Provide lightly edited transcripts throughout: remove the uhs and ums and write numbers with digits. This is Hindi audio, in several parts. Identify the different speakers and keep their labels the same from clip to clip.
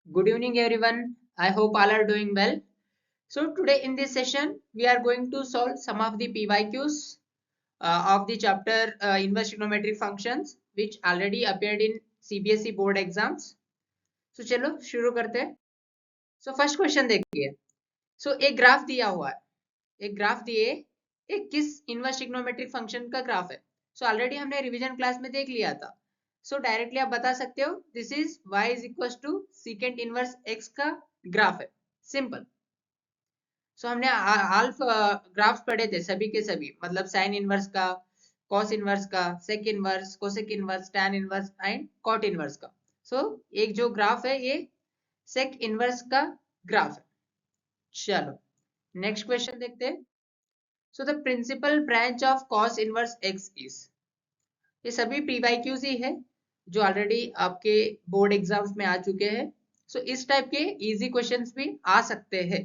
Speaker 1: Good evening, everyone. I hope all are doing well. So, today in this session, we are going to solve some of the PYQs of the chapter Inverse Trigonometric Functions, which already appeared in CBSE board exams. So, चलो शुरू करते हैं. So, first question देखिए. So, एक ग्राफ दिया हुआ है. एक ग्राफ दिए एक किस इनवर्स ट्रिग्नोमेट्रिक फंक्शन का ग्राफ है. सो ऑलरेडी हमने रिवीजन क्लास में देख लिया था. सो डायरेक्टली आप बता सकते हो this is y is equal to secant inverse x का ग्राफ है. सिंपल. सो हमने आल्फ ग्राफ्स पढ़े थे सभी के सभी, मतलब साइन इनवर्स का, कॉस इनवर्स का, sec inverse, cosec inverse, tan inverse and cot inverse का. सो एक जो ग्राफ है ये सेक इनवर्स का ग्राफ है. चलो नेक्स्ट क्वेश्चन देखते हैं. So the principal branch of cos inverse x is. ये सभी PYQs ही है जो ऑलरेडी आपके बोर्ड एग्जाम्स में आ चुके हैं. सो इस टाइप के इजी क्वेश्चंस भी आ सकते हैं.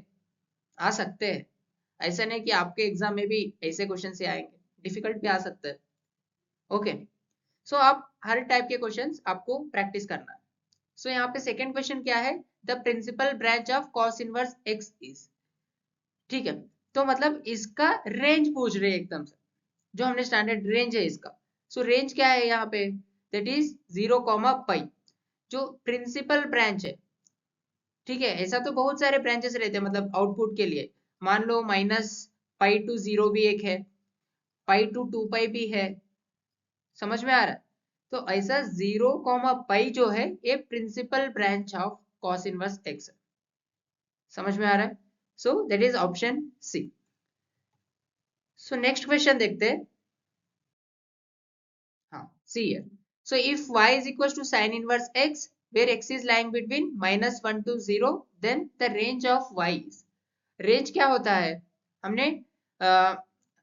Speaker 1: ऐसा नहीं कि आपके एग्जाम में भी ऐसे क्वेश्चन से आएंगे, डिफिकल्ट भी आ सकते हैं. ओके. सो आप हर टाइप के क्वेश्चंस आपको प्रैक्टिस करना है. सो यहाँ पे सेकेंड क्वेश्चन क्या है, the principal branch of cos inverse X is. ठीक है, तो मतलब इसका रेंज पूछ रहे हैं एकदम से, जो हमने स्टैंडर्ड रेंज है इसका. सो रेंज क्या है यहाँ पे, दैट इज 0, जो प्रिंसिपल ब्रांच है. ठीक है, ऐसा तो बहुत सारे ब्रांचेस रहते हैं मतलब आउटपुट के लिए. मान लो -π to 0 भी एक है, π to 2π भी है. समझ में आ रहा है. तो ऐसा 0, जो है ये principal branch of cos inverse X है. समझ में आ रहा है. So that is option C. So next question देखते हैं. See here. So if y is equals to sin inverse x, where x is lying between -1 to 0, then the range of y is. Range क्या होता है, हमने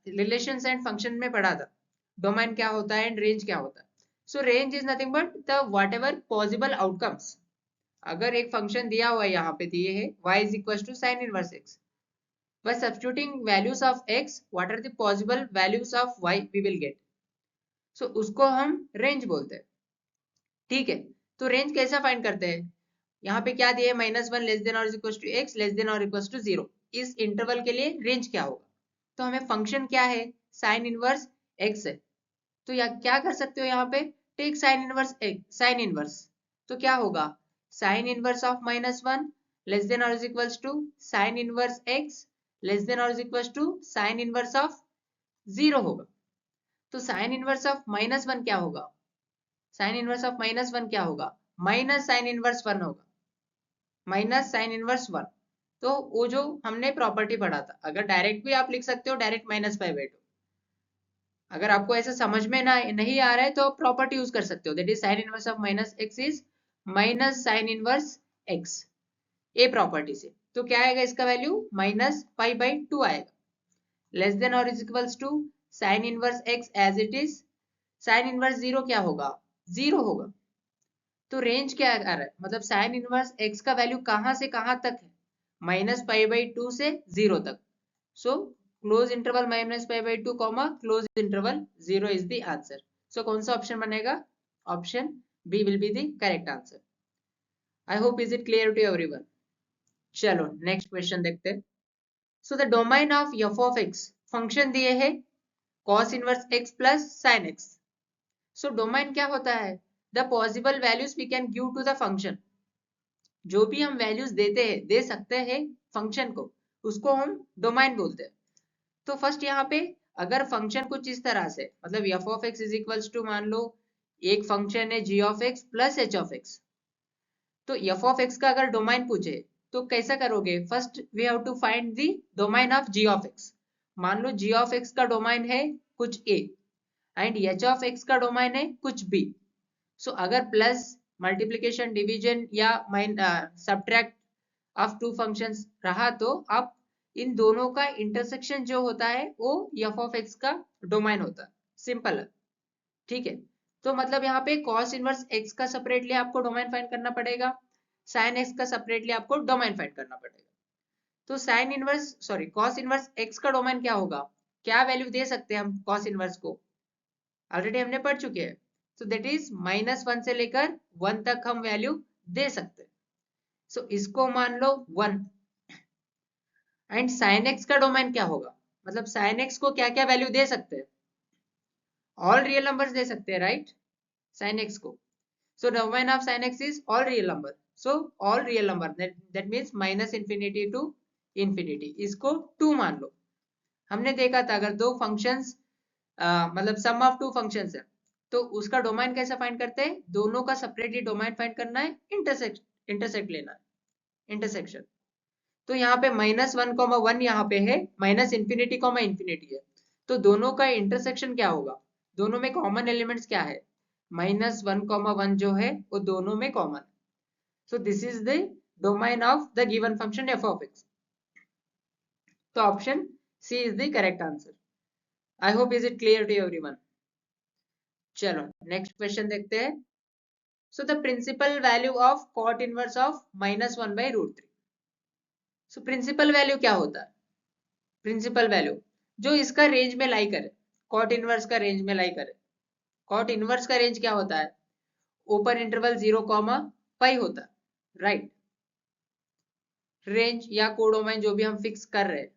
Speaker 1: रिलेशंस एंड फंक्शन में पढ़ा था. डोमेन क्या होता है एंड रेंज क्या होता है. सो range is nothing but the what ever possible outcomes. अगर एक फंक्शन दिया हुआ है, यहाँ पे दिए है y is equals to sin inverse x. By substituting values of x, what are the possible values of y we will get. सो उसको हम रेंज बोलते हैं. ठीक है, तो रेंज कैसा फाइंड करते हैं, यहाँ पे क्या दिया है -1 लेस देन और equal to x less than और इक्वल टू 0. इस इंटरवल के लिए रेंज क्या होगा. तो हमें फंक्शन क्या है, साइन इनवर्स x है. तो या क्या कर सकते हो, यहाँ पे take sine inverse x, sine inverse. तो क्या होगा, sine inverse of -1 less than और equal to sine inverse x less than और equal to sine inverse of 0 होगा. तो साइन इनवर्स ऑफ -1 क्या होगा, साइन इनवर्स ऑफ -1 क्या होगा, माइनस साइन इनवर्स 1 होगा, माइनस साइन इनवर्स 1. तो वो जो हमने प्रॉपर्टी पढ़ा था, अगर डायरेक्ट भी आप लिख सकते हो, डायरेक्ट -π/2. अगर आपको ऐसा समझ में नहीं आ रहा है तो प्रॉपर्टी यूज कर सकते हो, that is sine inverse of -x इज minus sine inverse x. A property से तो क्या आएगा, इसका वैल्यू -π/2 आएगा. लेस देन और is equals to sine inverse x as it is. Sine inverse 0 क्या होगा, 0 होगा. तो रेंज क्या आ रहा है, मतलब साइन इनवर्स x का वैल्यू कहां से कहां तक है, -π/2 से 0 तक. So close interval -π/2 close interval 0 is the answer. So कौन सा ऑप्शन बनेगा, option B will be the correct answer. I hope is it clear to everyone. चलो नेक्स्ट क्वेश्चन देखते हैं. So the domain of f of x, function दिए है cos inverse x plus sin x. So domain क्या होता है, the possible values we can give to the function. जो भी हम वैल्यूज दे सकते हैं फंक्शन को, उसको हम डोमेन बोलते हैं. तो फर्स्ट यहाँ पे अगर फंक्शन कुछ इस तरह से, मतलब f of x is equals to, मान लो एक फंक्शन है g of x plus h of x. तो f of x का अगर डोमेन पूछे तो कैसा करोगे, first we have to find the domain of g of x. मान लो g of x का डोमेन है कुछ a and h of x का डोमेन है कुछ b. सो अगर प्लस, मल्टीप्लिकेशन, डिवीजन या सब्ट्रैक्ट ऑफ टू फंक्शंस रहा तो आप इन दोनों का इंटरसेक्शन जो होता है वो f of x का डोमेन होता है. सिंपल है. ठीक है, तो मतलब यहाँ पे cos इनवर्स x का सेपरेटली आपको डोमेन फाइंड करना पड़ेगा, sin x का सेपरेटली आपको डोमेन फाइंड करना पड़ेगा. तो sin inverse sorry cos inverse x का डोमेन क्या होगा, क्या वैल्यू दे सकते हैं हम cos इनवर्स को, ऑलरेडी हमने पढ़ चुके हैं. तो दैट इज -1 से लेकर 1 तक हम वैल्यू दे सकते हैं. सो इसको मान लो 1। एंड साइन एक्स का डोमेन क्या होगा, मतलब साइन एक्स को क्या क्या वैल्यू दे सकते हैं, ऑल रियल नंबर्स दे सकते हैं राइट, साइन एक्स को। So domain of sine x is all real number, so all real number that means minus infinity to infinity, इसको 2 मान लो। हमने देखा था अगर दो फंक्शंस मतलब सम ऑफ टू फंक्शंस है तो उसका डोमेन कैसे फाइंड करते हैं, दोनों का सेपरेटली डोमेन फाइंड करना है, इंटरसेक्ट लेना है, इंटरसेक्शन। तो यहाँ पे -1, 1 यहाँ पे है, -इन्फिनिटी, इन्फिनिटी है, तो दोनों का इंटरसेक्शन क्या होगा, दोनों में कॉमन एलिमेंट्स क्या है, -1, 1 जो है वो दोनों में common. So this is the domain of the given function f of x. तो option C is the correct answer. I hope is it clear to everyone. चलो नेक्स्ट क्वेश्चन देखते हैं। So the principal value of cot inverse of -1/√3। So principal value क्या होता है, प्रिंसिपल वैल्यू जो इसका रेंज में लाई करे, कॉट इनवर्स का रेंज में लाई करे। कॉट इनवर्स का रेंज क्या होता है, ओपन इंटरवल 0, होता है राइट, रेंज या कोडोमाइन जो भी हम फिक्स कर रहे हैं,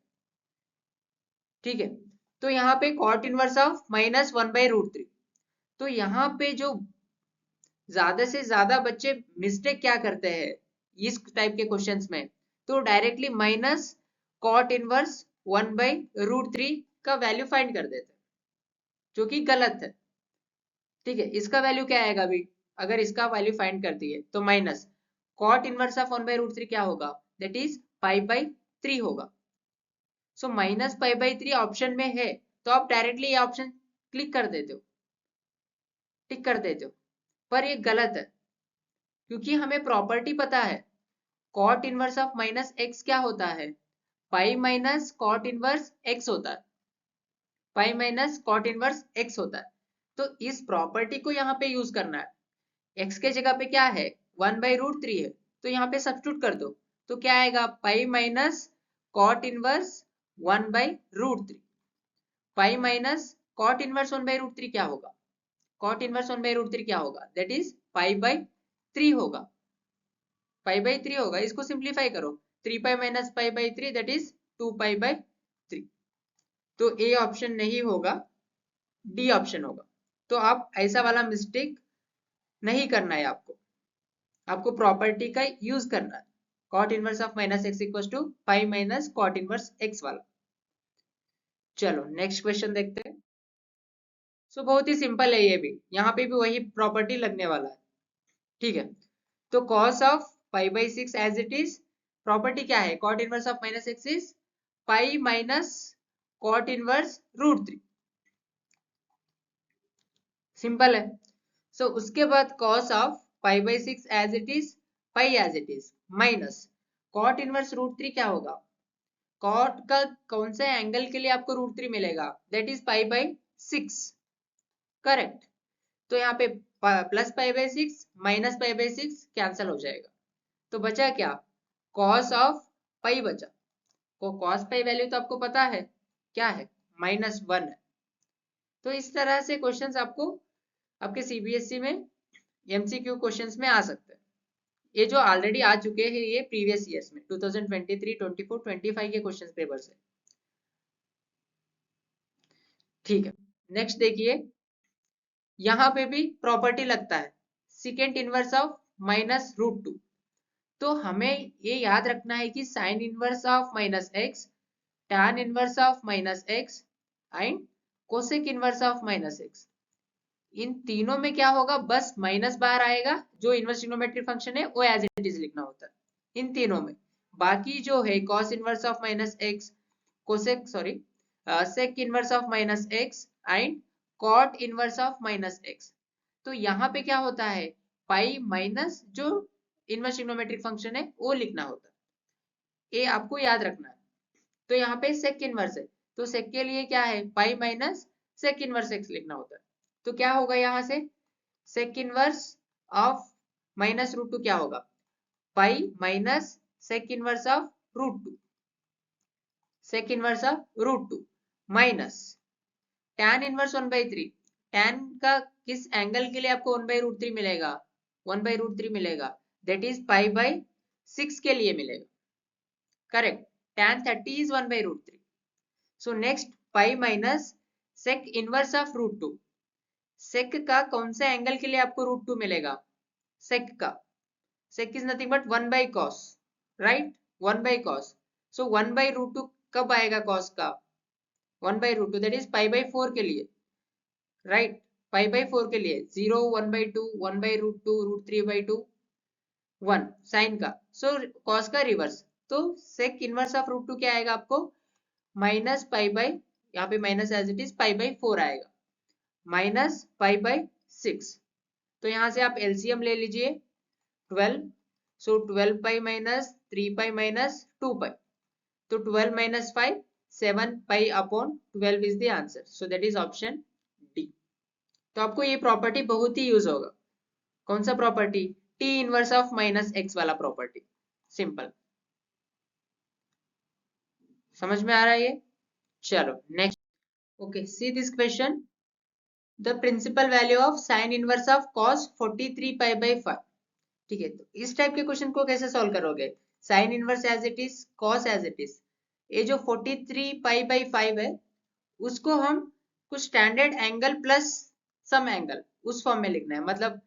Speaker 1: ठीक है। तो यहाँ पे कॉट इनवर्स ऑफ -1/√3, तो यहाँ पे जो ज्यादा से ज्यादा बच्चे मिस्टेक क्या करते हैं इस टाइप के क्वेश्चंस में, तो डायरेक्टली माइनस कॉट इनवर्स 1/√3 का वैल्यू फाइंड कर देते हैं, जो कि गलत है, ठीक है। इसका वैल्यू क्या आएगा अभी, अगर इसका वैल्यू फाइंड कर दिए तो माइनस कॉट इनवर्स ऑफ 1/√3 क्या होगा, दैट इज π/3 होगा। सो -π/3 ऑप्शन में है तो आप डायरेक्टली ये ऑप्शन क्लिक कर देते हो, टिक कर देते हो, पर ये गलत है, क्योंकि हमें प्रॉपर्टी पता है कॉट इनवर्स ऑफ -x क्या होता है, pi minus cot inverse x होता है, pi minus cot inverse x होता है। तो इस प्रॉपर्टी को यहाँ पे यूज करना है, x के जगह पे क्या है 1/√3 है, तो यहाँ पे सब्स्टिट्यूट कर दो, तो क्या आएगा pi minus cot inverse 1/√3। Pi minus cot inverse 1/√3 क्या होगा, कॉट इनवर्स 1/√3 क्या होगा, दैट इज π/3 होगा, π/3 होगा। इसको सिंप्लीफाई करो, 3π माइनस π/3 दैट इज 2π/3। तो ए ऑप्शन नहीं होगा, डी ऑप्शन होगा। तो आप ऐसा वाला मिस्टेक नहीं करना है, आपको प्रॉपर्टी का यूज करना है, cot inverse of -x equal to pi minus cot inverse x वाला। चलो नेक्स्ट क्वेश्चन देखते हैं। सो बहुत ही सिंपल है ये भी, यहाँ पे भी वही प्रॉपर्टी लगने वाला है, ठीक है। तो cos of π/6 as it is, property क्या है, cot inverse of -x is pi minus cot inverse √3, simple है। सो उसके बाद cos of π/6 as it is, pi as it is, minus cot inverse √3 क्या होगा, कॉट का कौन से एंगल के लिए आपको √3 मिलेगा, दैट इज π/6, करेक्ट। तो यहाँ पे प्लस π/6 माइनस π/6 कैंसल हो जाएगा, तो बचा क्या, cos ऑफ पाई बचा। को cos पाई वैल्यू तो आपको पता है क्या है, -1 है। तो इस तरह से क्वेश्चंस आपको आपके सीबीएसई में एमसीक्यू क्वेश्चंस में आ सकते हैं, ये जो ऑलरेडी आ चुके हैं ये प्रीवियस ईयर्स में 2023, 24, 25 के क्वेश्चंस पेपर से, ठीक है। नेक्स्ट देखिए, यहाँ पे भी प्रॉपर्टी लगता है सेकेंड इनवर्स ऑफ -√2। तो हमें ये याद रखना है कि sign inverse of -x, tan inverse of -x and cosec inverse of -x, इन तीनों में क्या होगा, बस माइनस बाहर आएगा, जो इनवर्स ट्रिग्नोमेट्रिक फंक्शन है वो एज इट इज लिखना होता है इन तीनों में। बाकी जो है cos inverse of -x, cosec sorry sec inverse of -x and cot inverse of -x, तो यहाँ पे क्या होता है पाई माइनस जो इनवर्स ट्रिग्नोमेट्रिक फंक्शन है वो लिखना होता है, ये आपको याद रखना है। तो यहाँ पे सेक इनवर्स है, तो सेक के लिए क्या है pi minus sec inverse x लिखना होता है। तो क्या होगा यहाँ से सेक इनवर्स ऑफ -√2 क्या होगा, pi minus sec inverse of √2, sec inverse of √2 minus tan inverse 1/3, tan का किस एंगल के लिए आपको 1/√3 मिलेगा, 1/√3 मिलेगा, दैट इज 6 के लिए मिलेगा, correct. tan 30 is 1/√3. So next pi minus sec inverse of √2। Sec का कौन सा एंगल के लिए आपको √2 मिलेगा? सेक का, sec is nothing but 1/cos, right, 1/cos। So 1/√2 कब आएगा कॉस का? 1/√2 दैट इज π/4 के लिए, राइट, π/4 के लिए 0, 1/2, 1/√2, √3/2, 1 साइन का। सो कॉस का रिवर्स, तो सेक इनवर्स ऑफ √2 क्या आएगा आपको? माइनस यहाँ पे माइनस एज इट इज π/4 आएगा, माइनस π/6। तो यहाँ से आप एलसीएम ले लीजिए 12, सो 12π माइनस 3π माइनस 2π, तो 12 minus 5, 7π/12 is the answer. So that is option D. तो आपको ये प्रॉपर्टी बहुत ही यूज होगा। कौन सा property? T inverse of minus x वाला प्रॉपर्टी, सिंपल। समझ में आ रहा है ये? चलो next. Okay, see this question, the principal value of sine inverse of cos 43π/5। ठीक है, तो इस टाइप के क्वेश्चन को कैसे सॉल्व करोगे? Sine inverse as it is, cos as it is, ये जो 43π/5 है उसको हम कुछ standard angle plus some angle उस फॉर्म में लिखना है, मतलब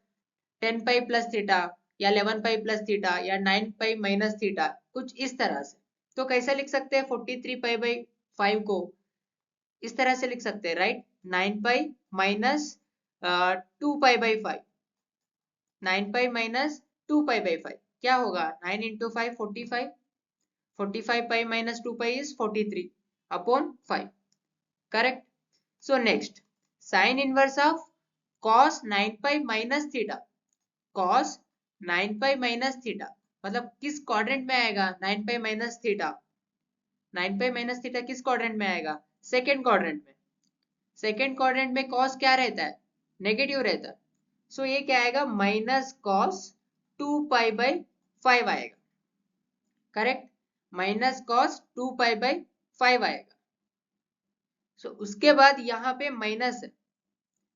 Speaker 1: 10π प्लस थीटा या 11π प्लस थीटा या 9π माइनस थीटा, कुछ इस तरह से। तो कैसे लिख सकते हैं 43π/5 को? इस तरह से लिख सकते हैं, राइट, 9π माइनस 2π/5, 9π माइनस 2π/5 क्या होगा? 9 into 5 45, 45π minus 2π is 43/5, correct. So next, sine inverse of cos 9π minus theta, cos 9π minus theta मतलब किस क्वाड्रेंट में आएगा? 9π माइनस थीटा, 9π माइनस थीटा किस क्वाड्रेंट में आएगा? सेकेंड क्वाड्रेंट में। सेकेंड क्वाड्रेंट में cos क्या रहता है? नेगेटिव रहता है। सो ये क्या आएगा? माइनस cos 2π/5 आएगा, करेक्ट, माइनस cos 2π/5 आएगा। सो उसके बाद यहाँ पे माइनस है,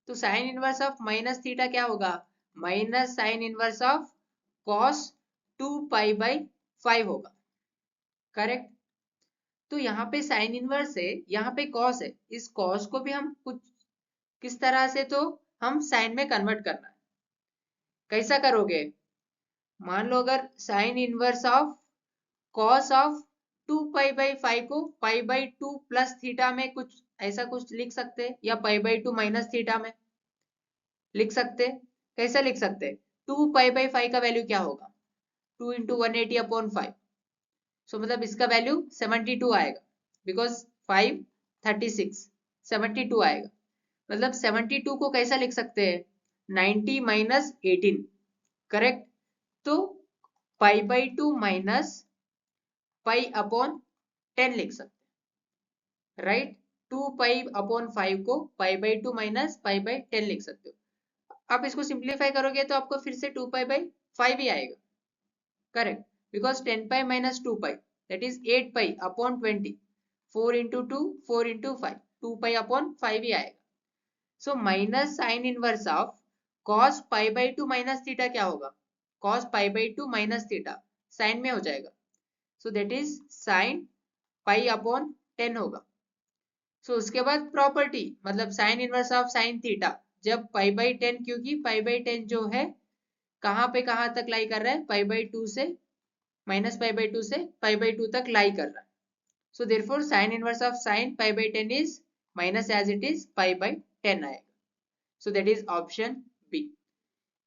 Speaker 1: तो sine inverse of minus theta क्या होगा? Minus sine inverse of cos 2π/5 होगा, करेक्ट। तो यहाँ पे साइन इनवर्स है, यहाँ पे cos है, इस cos को भी हम कुछ किस तरह से तो हम साइन में कन्वर्ट करना है। कैसा करोगे? मान लो अगर sine inverse of cos of 2π/5 को π/2 प्लस थीटा में कुछ ऐसा कुछ लिख सकते, या π/2 माइनस थीटा में लिख सकते। कैसे लिख सकते? 2π/5 का वैल्यू क्या होगा? 2 into 180/5, सो मतलब इसका वैल्यू 72 आएगा, बिकॉज 5 36 72 आएगा। मतलब 72 को कैसा लिख सकते हैं? 90 माइनस 18, करेक्ट। तो π/2 माइनस π/10 लिख सकते, राइट। 2π/5 को π/2 माइनस π/10 लिख सकते हो। आप इसको सिंप्लीफाई करोगे तो आपको फिर से 2π/5 ही आएगा, correct, because 10π minus 2π that is 8π/20, 4 into 2 4 into 5, 2π/5 ही आएगा। So minus sine inverse of cos π/2 minus theta क्या होगा? cos π/2 माइनस थीटा साइन में हो जाएगा, सो दैट इज साइन π/10 होगा। सो उसके बाद प्रॉपर्टी, मतलब sign inverse of sine theta जब π/10, क्योंकि π/10 जो है कहाँ पे कहाँ तक लाई कर रहा है? π/2 से माइनस π/2 से π/2 तक लाई कर रहा है। So therefore sine inverse of sine π/10 is minus as it is π/10 आएगा। So that is option B.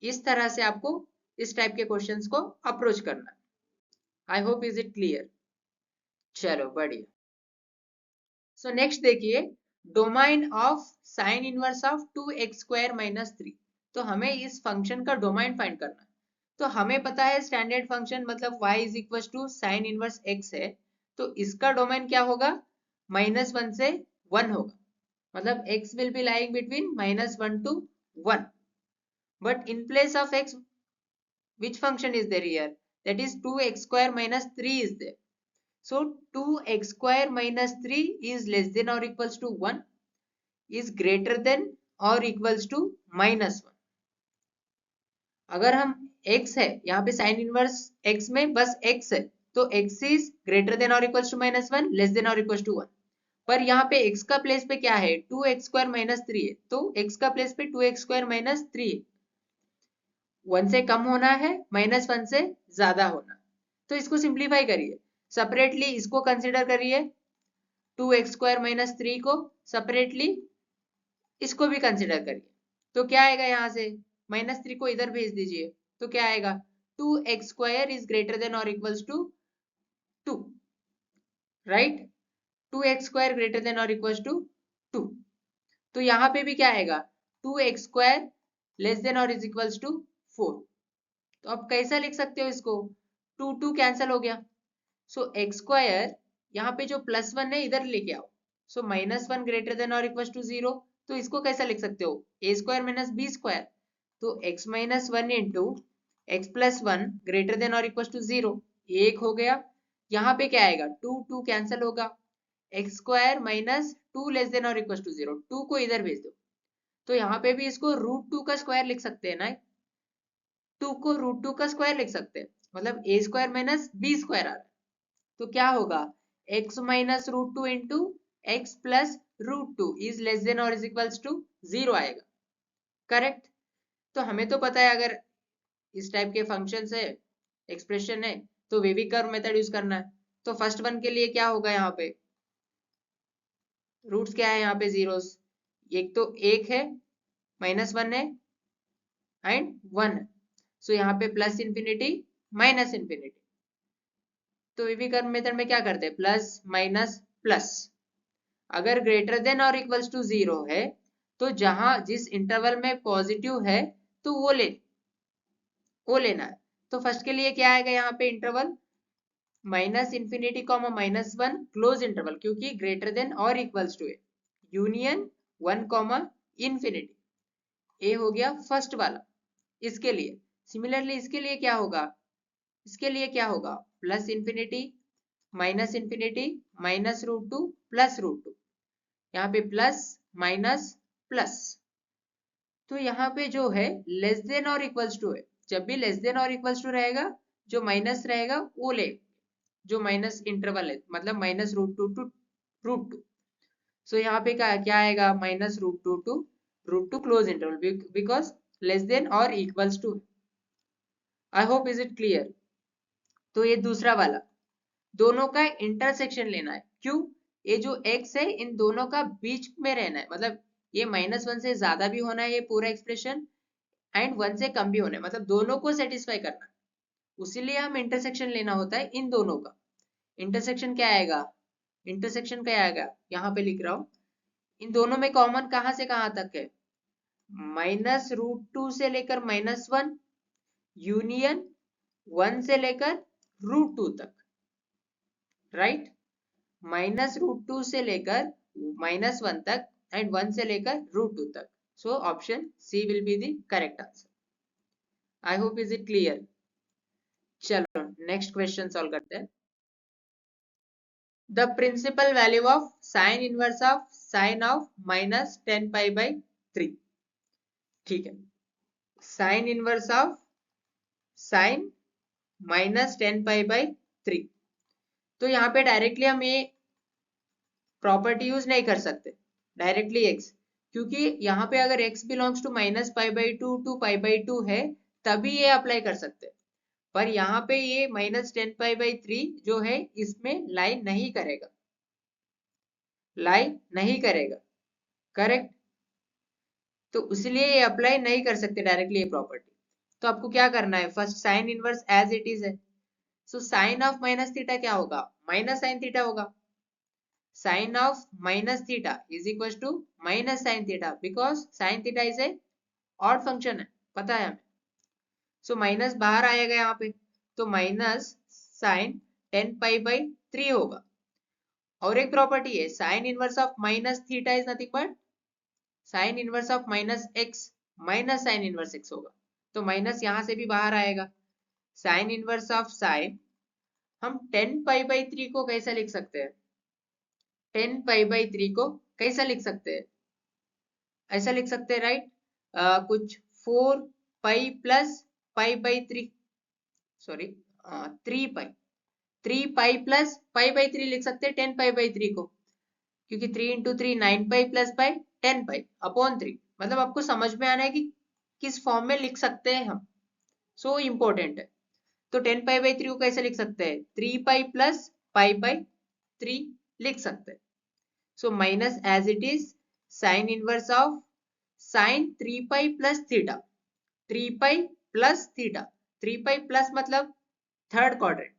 Speaker 1: इस तरह से आपको इस टाइप के क्वेश्चंस को अप्रोच करना है। आई होप इज इट क्लियर? चलो बढ़िया। सो नेक्स्ट देखिए, domain of sine inverse of 2x² minus 3। तो हमें इस फंक्शन का डोमाइन फाइंड करना है। तो हमें पता है स्टैंडर्ड फंक्शन मतलब y is equal to sine inverse x है, तो इसका डोमाइन क्या होगा? -1 से 1 होगा, मतलब x will be lying between -1 to 1, but in place of x which function is there here? That is 2x² minus 3 is there. So 2x² minus 3 is less than or equals to 1, is greater than or equals to -1. अगर हम x है, यहाँ पे साइन इनवर्स x में बस x है, तो x इज ग्रेटर देन और इक्वल्स टू -1, लेस देन और इक्वल्स टू 1। पर यहाँ पे x का प्लेस पे क्या है, 2x² - 3 है, तो x का प्लेस पे 2x² - 3 है। 1 से कम होना है, -1 से ज्यादा होना। तो इसको सिंप्लीफाई करिए, सेपरेटली इसको कंसिडर करिए, 2x² - 3 को सेपरेटली इसको भी कंसिडर करिए। तो क्या आएगा, यहाँ से -3 को इधर भेज दीजिए, तो क्या आएगा, 2x² इज ग्रेटर देन और equals to 2, right. 2x² greater than और इक्वल्स टू 2। तो यहाँ पे भी क्या आएगा, 2x² लेस देन और इज इक्वल्स टू 4। तो अब कैसा लिख सकते हो इसको, 2 कैंसिल हो गया, सो x² यहाँ पे जो +1 है इधर लेके आओ, सो -1 ग्रेटर देन और इक्वल्स टू 0। तो इसको कैसा लिख सकते हो, a² - b², तो x - 1 into x + 1 greater than और इक्वल्स टू 0, 1 हो गया। यहाँ पे क्या आएगा, 2 कैंसिल होगा, x² - 2 लेस देन और इक्वल्स टू 0, 2 को इधर भेज दो। तो यहाँ पे भी इसको √2 का स्क्वायर लिख सकते हैं ना, 2 को √2 का स्क्वायर लिख सकते हैं, मतलब a² - b² आ रहा है। तो क्या होगा, x - √2 into x + √2 is less than और इज इक्वल्स टू 0 आएगा, करेक्ट। तो हमें तो पता है अगर इस टाइप के फंक्शन है, एक्सप्रेशन है, तो वेवी कर्व मेथड यूज करना है। तो फर्स्ट वन के लिए क्या होगा, यहाँ पे रूट्स क्या है, यहाँ पे जीरोस, एक तो 1 है, -1 है एंड 1, सो यहाँ पे +∞ -∞। तो वेवी कर्व मेथड में क्या करते हैं, प्लस माइनस प्लस। अगर ग्रेटर देन और इक्वल्स टू 0 है, तो जहां जिस इंटरवल में पॉजिटिव है तो वो लेना है। तो फर्स्ट के लिए क्या आएगा, यहाँ पे इंटरवल -∞, -1 क्लोज इंटरवल, क्योंकि ग्रेटर देन और इक्वल्स टू है, यूनियन 1, ∞। ए हो गया फर्स्ट वाला। इसके लिए सिमिलरली इसके लिए क्या होगा, इसके लिए क्या होगा, +∞ -∞ -√2 +√2, यहाँ पे प्लस माइनस प्लस। तो यहाँ पे जो है लेस देन और इक्वल्स टू है, जब भी लेस देन और इक्वल्स टू रहेगा, जो माइनस रहेगा वो ले, जो माइनस इंटरवल है, मतलब -√2 टू √2। सो यहाँ पे क्या क्या आएगा, -√2 to √2 close interval, because less than और equals to. I hope is it clear. तो ये दूसरा वाला, दोनों का इंटरसेक्शन लेना है, क्यों, ये जो x है इन दोनों का बीच में रहना है, मतलब ये -1 से ज्यादा भी होना है ये पूरा एक्सप्रेशन, एंड 1 से कम भी होना है, मतलब दोनों को सेटिस्फाई करना है। उसीलिए हम इंटरसेक्शन लेना होता है इन दोनों का। इंटरसेक्शन क्या आएगा, इंटरसेक्शन क्या आएगा, यहाँ पे लिख रहा हूं, इन दोनों में कॉमन कहां से कहां तक है, -√2 से लेकर -1 यूनियन 1 से लेकर √2 तक, राइट। -√2 से लेकर -1 तक एंड 1 से लेकर √2 तक। So option C will be the correct answer. I hope is it clear. चलो नेक्स्ट क्वेश्चन सॉल्व करते हैं। The principal value of sine inverse of sine of -10π/3। ठीक है, साइन इनवर्स ऑफ साइन -10π/3। तो यहाँ पे डायरेक्टली हम ये प्रॉपर्टी यूज नहीं कर सकते, डायरेक्टली x, क्योंकि यहाँ पे अगर x बिलोंग्स टू -π/2 टू π/2 है तभी ये अप्लाई कर सकते, पर यहाँ पे ये -10π/3 जो है इसमें लाई नहीं करेगा, लाई नहीं करेगा, करेक्ट। तो इसलिए ये अप्लाई नहीं कर सकते डायरेक्टली ये प्रॉपर्टी। तो आपको क्या करना है, first sine inverse as it is है, सो साइन ऑफ -θ क्या होगा, -sin θ होगा। Sine of -θ is equal to -sin θ, because sin θ is a odd function है, पता है हमें। सो माइनस बाहर आएगा यहाँ पे, तो -sin10π/3 होगा। और एक प्रॉपर्टी है sine inverse of -θ is nothing but sine inverse of -x minus sine inverse x होगा। तो माइनस यहाँ से भी बाहर आएगा, साइन इनवर्स ऑफ साइन, हम 10π/3 को कैसे लिख सकते हैं, 10π/3 को कैसा लिख सकते हैं, ऐसा लिख सकते हैं, राइट। कुछ 4π + पाई by 3, sorry 3 pi plus pi by 3 लिख सकते हैं 10 पाई बाई 3 को, क्योंकि 3 इंटू 3 9 पाई प्लस पाई 10 पाई अपॉन 3। मतलब आपको समझ में आना है कि किस फॉर्म में लिख सकते हैं हम, सो इम्पोर्टेंट है। तो 10 पाई बाई 3 को कैसे लिख सकते हैं, 3 पाई प्लस पाई बाई 3 लिख सकते हैं। So minus as it is sine inverse of sine 3 pi plus theta, 3 pi plus theta, 3 pi plus मतलब थर्ड क्वाड्रेंट,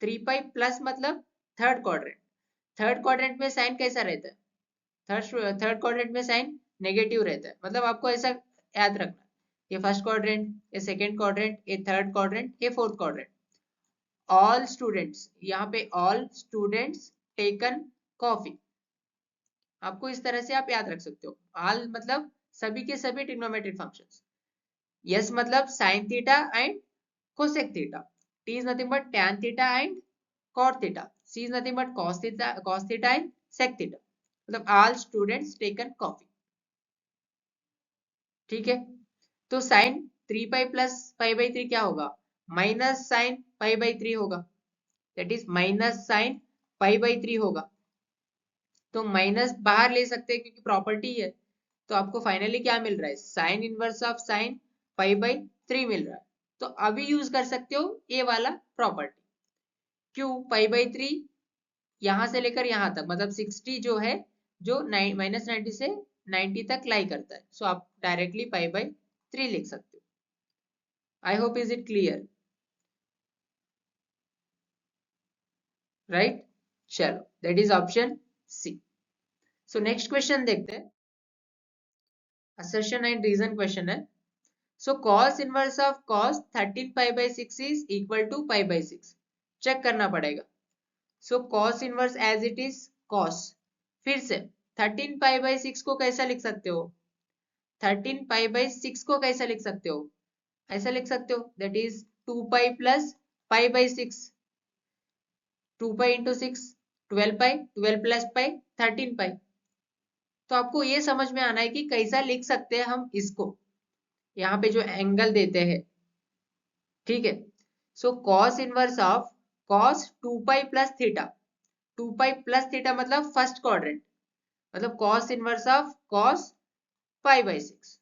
Speaker 1: 3 पाई प्लस मतलब थर्ड क्वाड्रेंट। थर्ड क्वाड्रेंट में साइन कैसा रहता है, थर्ड क्वाड्रेंट में साइन नेगेटिव रहता है। मतलब आपको ऐसा याद रखना, ये फर्स्ट क्वाड्रेंट, ये सेकंड क्वाड्रेंट, ये थर्ड क्वाड्रेंट, ये फोर्थ क्वाड्रेंट। ऑल स्टूडेंट्स, यहाँ पे ऑल स्टूडेंट्स टेकन कॉफी, आपको इस तरह से आप याद रख सकते हो। ऑल मतलब सभी के सभी ट्रिग्नोमेट्रिक फंक्शंस। यस मतलब sine theta and cosec theta, T is nothing but tan theta and cot theta, C is nothing but cos theta and sec theta. मतलब ऑल स्टूडेंट्स टेकन कॉफी, ठीक है। तो sine 3 pi plus pi by 3 क्या होगा, माइनस साइन पाई बाई 3 होगा, that is minus sine pi by 3 होगा। तो माइनस बाहर ले सकते हैं क्योंकि प्रॉपर्टी है। तो आपको फाइनली क्या मिल रहा है, sine inverse of sine pi by 3 मिल रहा है। तो अभी यूज कर सकते हो ये वाला प्रॉपर्टी। क्यों, पाई बाई 3 यहां से लेकर यहां तक मतलब 60 जो है, जो माइनस 90 से 90 तक लाई करता है। सो आप डायरेक्टली पाई बाई 3 लिख सकते हो। I hope is it clear, right. चलो that is option C. So next question देखते हैं, assertion एंड रीजन क्वेश्चन है। So cos inverse of cos 13 pi by 6 is equal to pi by 6, check करना पड़ेगा। So cos inverse as it is cos, फिर से 13 pi by 6 को कैसा लिख सकते हो, 13 pi by 6 को कैसा लिख सकते हो, ऐसा लिख सकते हो, that is 2 pi plus pi by 6, 2 pi into 6 12 pi, 12 plus pi 13 pi। तो आपको ये समझ में आना है कि कैसा लिख सकते हैं हम इसको, यहाँ पे जो एंगल देते हैं, ठीक है। So cos inverse of cos 2 pi plus theta, 2 pi plus theta मतलब फर्स्ट क्वाड्रेंट, मतलब cos inverse of cos pi by 6।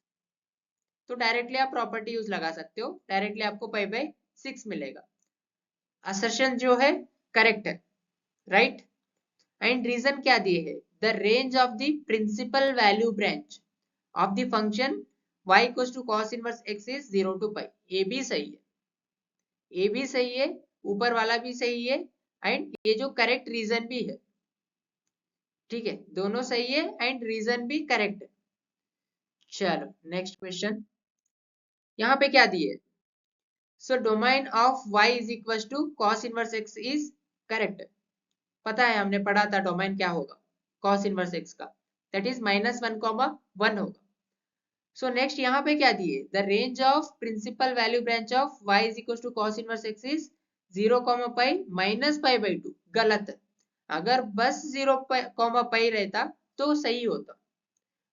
Speaker 1: तो डायरेक्टली आप प्रॉपर्टी यूज लगा सकते हो, डायरेक्टली आपको पाई बाई 6 मिलेगा। असर्शन जो है करेक्ट है, राइट। एंड रीजन क्या दिए है, the range of the principal value branch of the function y equals to cos inverse x is 0 to pi. ये भी सही है, ये भी सही है, ऊपर वाला भी सही है, एंड ये जो करेक्ट रीजन भी है, ठीक है, दोनों सही है एंड रीजन भी करेक्ट है। चलो नेक्स्ट क्वेश्चन, यहाँ पे क्या दिए, so domain of y is equal to cos inverse x is correct. पता है, हमने पढ़ा था डोमेन क्या होगा cos इनवर्स x का, दैट इज -1, 1 होगा। सो नेक्स्ट यहाँ पे क्या दिए, the range of principal value branch of y is equal to cos inverse x is 0, pi minus pi by 2, गलत है। अगर बस 0, पाई रहता तो सही होता,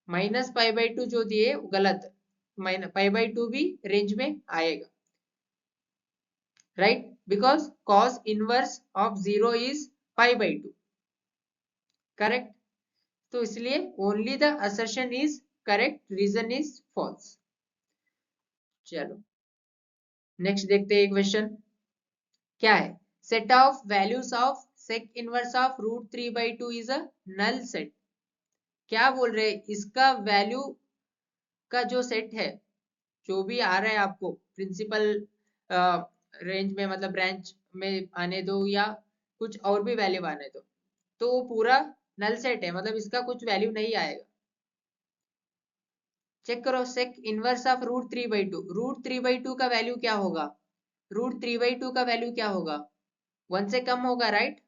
Speaker 1: माइनस पाई बाई 2 जो दिए गलत है, माइनस पाई बाई 2 भी रेंज में आएगा, right, because cos inverse of 0 is pi by 2, correct. तो इसलिए only the assertion is correct, reason is false. चलो नेक्स्ट देखते हैं क्वेश्चन क्या है, set of values of sec inverse of √3/2 is a null set. क्या बोल रहे हैं, इसका वैल्यू का जो सेट है, जो भी आ रहा है आपको प्रिंसिपल रेंज में, मतलब ब्रांच में आने दो या कुछ और भी वैल्यू आने दो, तो वो पूरा नल सेट है, मतलब इसका कुछ वैल्यू नहीं आएगा। चेक करो, सेक इनवर्स ऑफ √3/2, √3/2 का वैल्यू क्या होगा, √3/2 का वैल्यू क्या होगा, 1 से कम होगा, राइट,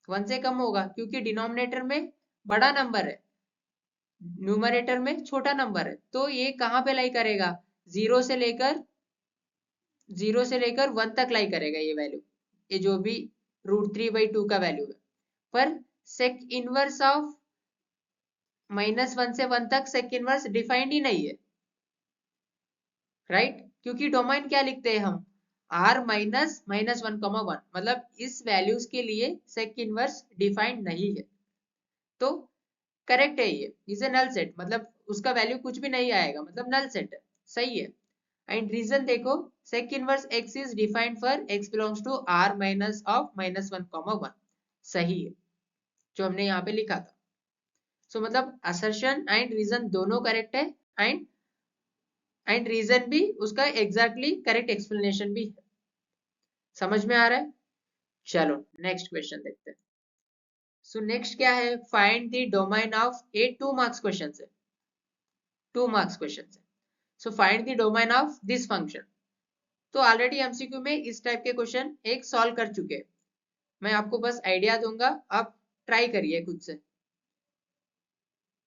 Speaker 1: 1 से कम होगा, क्योंकि डिनोमिनेटर में बड़ा नंबर है, न्यूमरेटर में छोटा नंबर है। तो ये कहाँ पे लाई करेगा, 0 से लेकर 1 तक लाई करेगा ये वैल्यू, ये जो भी √3/2 का वैल्यू है। पर सेक इनवर्स ऑफ -1 से 1 तक सेक इनवर्स डिफाइंड ही नहीं है, राइट। क्योंकि डोमेन क्या लिखते हैं हम, r माइनस माइनस 1,1, मतलब इस वैल्यूज के लिए सेक इनवर्स डिफाइंड नहीं है, तो करेक्ट है, ये इज ए नल सेट, मतलब उसका वैल्यू कुछ भी नहीं आएगा, मतलब नल सेट है, सही है। एंड रीजन देखो, sec inverse x is defined for x belongs to r minus of minus 1,1, सही है जो हमने यहाँ पे लिखा था। सो मतलब असर्शन एंड रीजन दोनों करेक्ट है, एंड रीजन भी उसका एग्जैक्टली करेक्ट एक्सप्लेनेशन भी है। समझ में आ रहा है? चलो नेक्स्ट क्वेश्चन देखते हैं। सो नेक्स्ट क्या है, find the domain of A 2 marks question है, 2 मार्क्स क्वेश्चन है। So find the domain of this function. तो ऑलरेडी एमसीक्यू में इस टाइप के क्वेश्चन एक सॉल्व कर चुके हैं, मैं आपको बस आइडिया दूंगा, आप ट्राई करिए खुद से,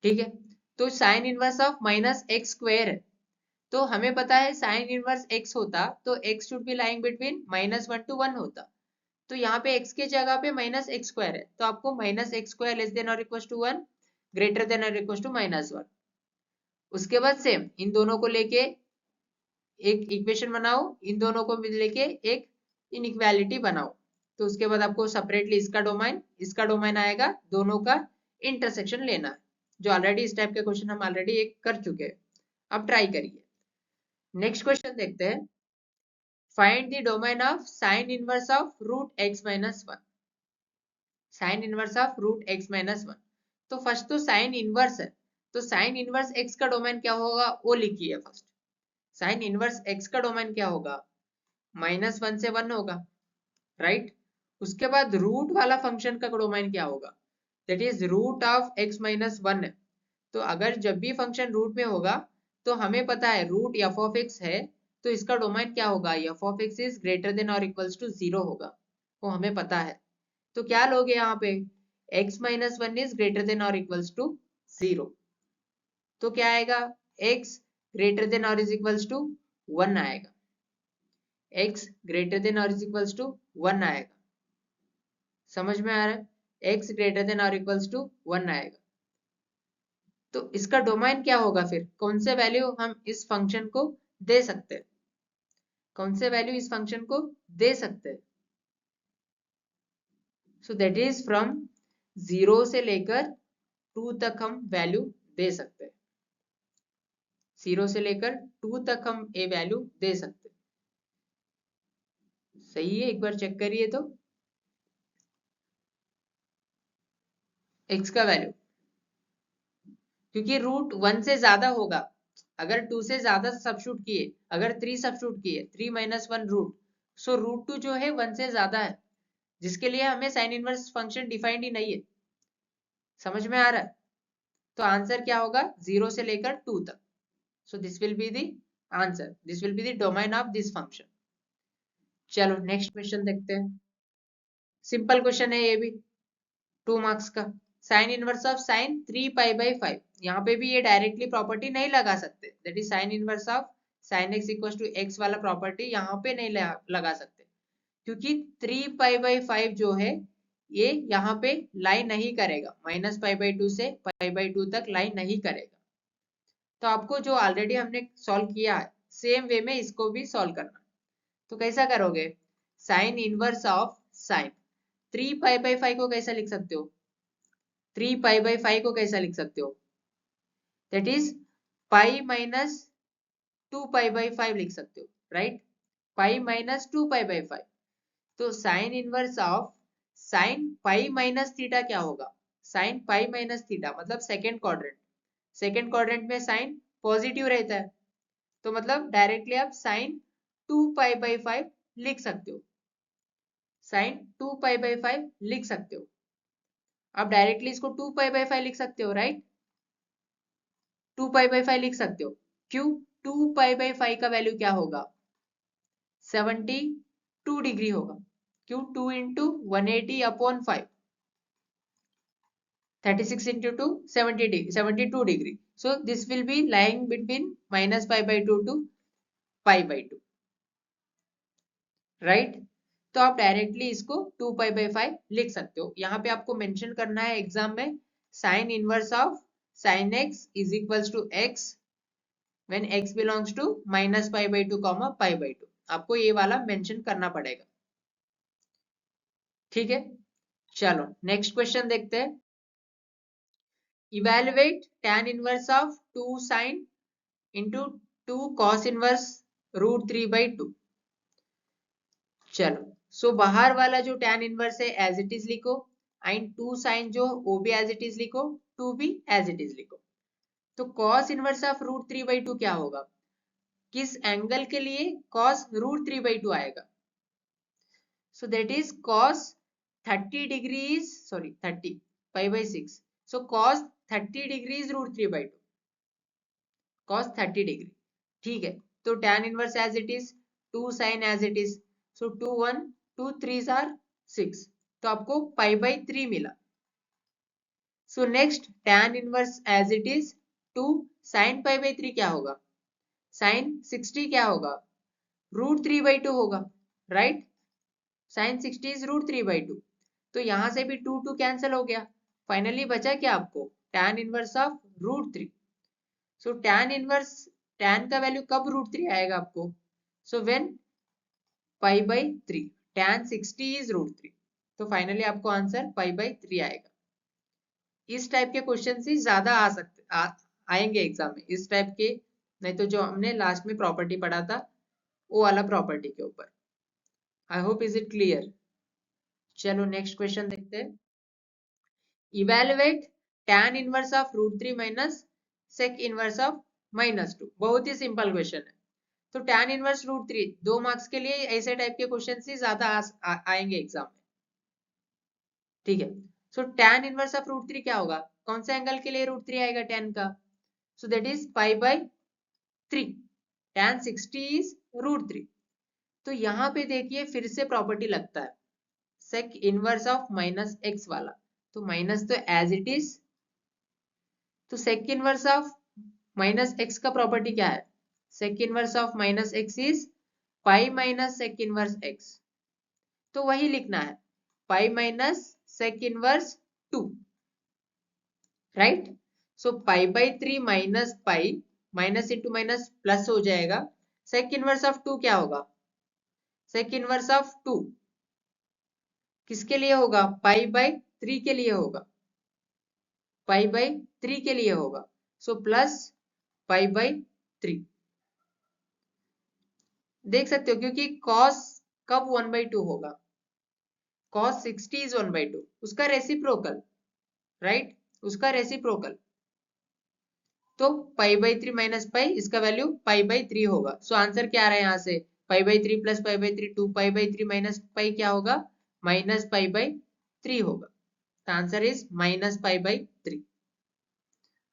Speaker 1: ठीक है। तो sine inverse of minus x square है, तो हमें पता है साइन इनवर्स x होता तो x should be lying between -1 to 1 होता, तो यहाँ पे x के जगह पे माइनस एक्स स्क्वायर है, तो आपको minus x square less than और इक्वल टू 1 ग्रेटर देन और इक्वल टू -1। उसके बाद सेम इन दोनों को लेके एक इक्वेशन बनाओ, इन दोनों को लेके एक इनइक्वालिटी बनाओ, तो उसके बाद आपको सेपरेटली इसका डोमेन आएगा, दोनों का इंटरसेक्शन लेना है, जो ऑलरेडी इस टाइप के क्वेश्चन हम ऑलरेडी एक कर चुके हैं। अब ट्राई करिए। नेक्स्ट क्वेश्चन देखते हैं, find the domain of sine inverse of root x minus 1, sine inverse of root x minus 1। तो फर्स्ट तो साइन इनवर्स है, तो साइन इनवर्स x का डोमेन क्या होगा वो लिखिए फर्स्ट। साइन इनवर्स x का डोमेन क्या होगा, -1 से 1 होगा, राइट। उसके बाद रूट वाला फंक्शन का डोमेन क्या होगा, that is root of x minus 1 है। तो अगर जब भी फंक्शन रूट में होगा तो हमें पता है रूट f ऑफ x है, तो इसका डोमेन क्या होगा, f of x is greater than और इक्वल्स टू 0 होगा, वो हमें पता है। तो क्या लोगे यहाँ पे, x minus 1 is greater than और इक्वल्स टू 0, तो क्या आएगा, x ग्रेटर देन और इज इक्वल्स टू 1 आएगा, x ग्रेटर देन और इज इक्वल्स टू 1 आएगा। समझ में आ रहा है, x ग्रेटर देन और इक्वल्स टू 1 आएगा। तो इसका डोमेन क्या होगा, फिर कौन से वैल्यू हम इस फंक्शन को दे सकते हैं, कौन से वैल्यू इस फंक्शन को दे सकते हैं। सो दैट इज फ्रॉम 0 से लेकर 2 तक हम वैल्यू दे सकते हैं, 0 से लेकर 2 तक हम ए वैल्यू दे सकते हैं। सही है, एक बार चेक करिए तो x का वैल्यू, क्योंकि रूट 1 से ज्यादा होगा, अगर 2 से ज्यादा सब्स्टिट्यूट किए, अगर 3 सब्स्टिट्यूट किए, 3 माइनस 1 रूट, सो रूट 2 जो है 1 से ज्यादा है, जिसके लिए हमें साइन इनवर्स फंक्शन डिफाइंड ही नहीं है। समझ में आ रहा है? तो आंसर क्या होगा, 0 से लेकर 2 तक। सो this will be the answer, this will be the domain of this function. चलो नेक्स्ट क्वेश्चन देखते हैं। सिंपल क्वेश्चन है ये भी, 2 मार्क्स का। साइन इनवर्स ऑफ साइन 3π/5, यहाँ पे भी ये डायरेक्टली प्रॉपर्टी नहीं लगा सकते, that is sine inverse of sine x equal to x वाला प्रॉपर्टी यहाँ पे नहीं लगा सकते, क्योंकि 3π/5 जो है ये यहाँ पे लाइन नहीं करेगा, -π/2 से π/2 तक लाइन नहीं करेगा। तो आपको जो ऑलरेडी हमने सॉल्व किया है सेम वे में इसको भी सॉल्व करना। तो कैसा करोगे, साइन इनवर्स ऑफ साइन 3π/5 को कैसा लिख सकते हो, 3π/5 को कैसा लिख सकते हो, दैट इज पाई माइनस 2π/5 लिख सकते हो, राइट, पाई माइनस 2π/5। तो sine inverse of sine pi minus theta क्या होगा, साइन पाई माइनस थीटा, मतलब सेकेंड क्वाड्रेंट, सेकेंड क्वाड्रेंट में साइन पॉजिटिव रहता है, तो मतलब डायरेक्टली आप साइन 2π/5 लिख सकते हो, साइन 2π/5 लिख सकते हो, आप डायरेक्टली इसको 2π/5 लिख सकते हो, राइट, 2π/5 लिख सकते हो। क्यों, 2π/5 का वैल्यू क्या होगा, 72 डिग्री होगा, क्यों, 2 into 180/5, 36 into 2 72 degree, so this will be lying between -π/2 to π/2, right। तो आप डायरेक्टली इसको 2π/5 लिख सकते हो। यहाँ पे आपको मेंशन करना है एग्जाम में, sine inverse of sine x is equals to x when x belongs to minus pi by two comma pi by two. आपको ये वाला मेंशन करना पड़ेगा, ठीक है। चलो नेक्स्ट क्वेश्चन देखते हैं। Evaluate tan inverse of 2 sin into 2 cos inverse root 3 by 2। चलो सो बाहर वाला जो tan इनवर्स है एज इट इज लिखो, एंड 2 sin जो वो भी एज इट इज लिखो, 2 भी एज इट इज लिखो। तो cos inverse of root 3 by 2 क्या होगा? किस एंगल के लिए cos रूट 3 बाई 2 आएगा? So that is cos 30 degrees, sorry 30 pi by 6. So cos 30 degrees root 3 by 2, cos 30 degree, ठीक है। तो tan inverse as it is, 2 sin as it is, so 2 1 2 3s are 6, तो आपको pi by 3 मिला। So next tan inverse as it is 2 sin pi by 3 क्या होगा? sin 60 क्या होगा? रूट 3 by 2 होगा, right. Sine 60 is root 3 by 2, तो यहां से भी 2 2 कैंसिल हो गया। फाइनली बचा क्या आपको? tan inverse of root 3। So tan inverse, tan का वैल्यू कब रूट 3 आएगा आपको? So when pi by 3, tan 60 is root 3, तो फाइनली आपको आंसर पाई बाई 3 आएगा। इस टाइप के क्वेश्चन ही ज्यादा आ सकते आएंगे एग्जाम में, इस टाइप के, नहीं तो जो हमने लास्ट में प्रॉपर्टी पढ़ा था वो वाला प्रॉपर्टी के ऊपर। I hope is it clear. चलो नेक्स्ट क्वेश्चन देखते हैं। Evaluate tan inverse of root 3 minus sec inverse of -2। बहुत ही सिंपल क्वेश्चन है। तो tan इनवर्स रूट 3 2 मार्क्स के लिए ऐसे टाइप के क्वेश्चन ही ज्यादा आएंगे एग्जाम में, ठीक है। सो tan इनवर्स ऑफ रूट 3 क्या होगा? कौन से एंगल के लिए रूट 3 आएगा tan का? So that is pi by 3, tan 60 is root 3। तो यहाँ पे देखिए फिर से प्रॉपर्टी लगता है sec inverse of minus x वाला, तो माइनस तो एज इट इज, तो sec inverse of minus x का प्रॉपर्टी क्या है? sec inverse of minus x is pi minus sec inverse x, तो वही लिखना है, pi minus sec inverse 2, right. So pi by 3 minus pi, minus into minus plus हो जाएगा। sec इनवर्स ऑफ 2 क्या होगा? sec इनवर्स ऑफ 2 किसके लिए होगा? पाई बाई 3 के लिए होगा, पाई बाई 3 के लिए होगा। सो प्लस पाई बाई 3, देख सकते हो क्योंकि cos कब 1/2 होगा? cos 60 इज 1/2, उसका रेसिप्रोकल, राइट, उसका रेसिप्रोकल। तो पाई बाई 3 माइनस पाई, इसका वैल्यू पाई बाई 3 होगा। सो आंसर क्या आ रहा है यहाँ से? Pi by 3 plus pi by 3, 2 pi by 3 minus pi क्या होगा? माइनस पाई बाई 3 होगा। The answer is minus pi by 3।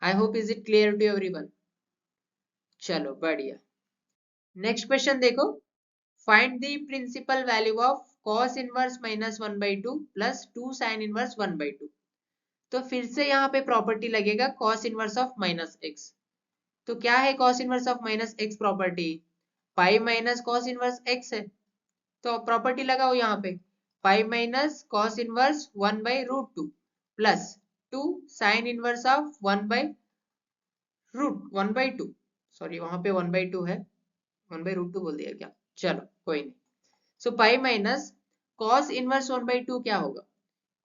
Speaker 1: I hope is it clear to everyone. चलो बढ़िया। नेक्स्ट क्वेश्चन देखो। Find the principal value of cos inverse minus 1/2 plus 2 sin inverse 1/2। तो फिर से यहाँ पे प्रॉपर्टी लगेगा cos inverse of minus x. तो क्या है cos inverse of minus x property? Pi minus cos inverse X है, तो प्रॉपर्टी लगाओ यहाँ पे, pi minus cos inverse 1/√2 plus 2 sin inverse of 1/√2, sorry वहां पे 1/2 है, 1/√2 बोल दिया क्या? चलो कोई नहीं। सो पाई माइनस cos इनवर्स 1/2 क्या होगा?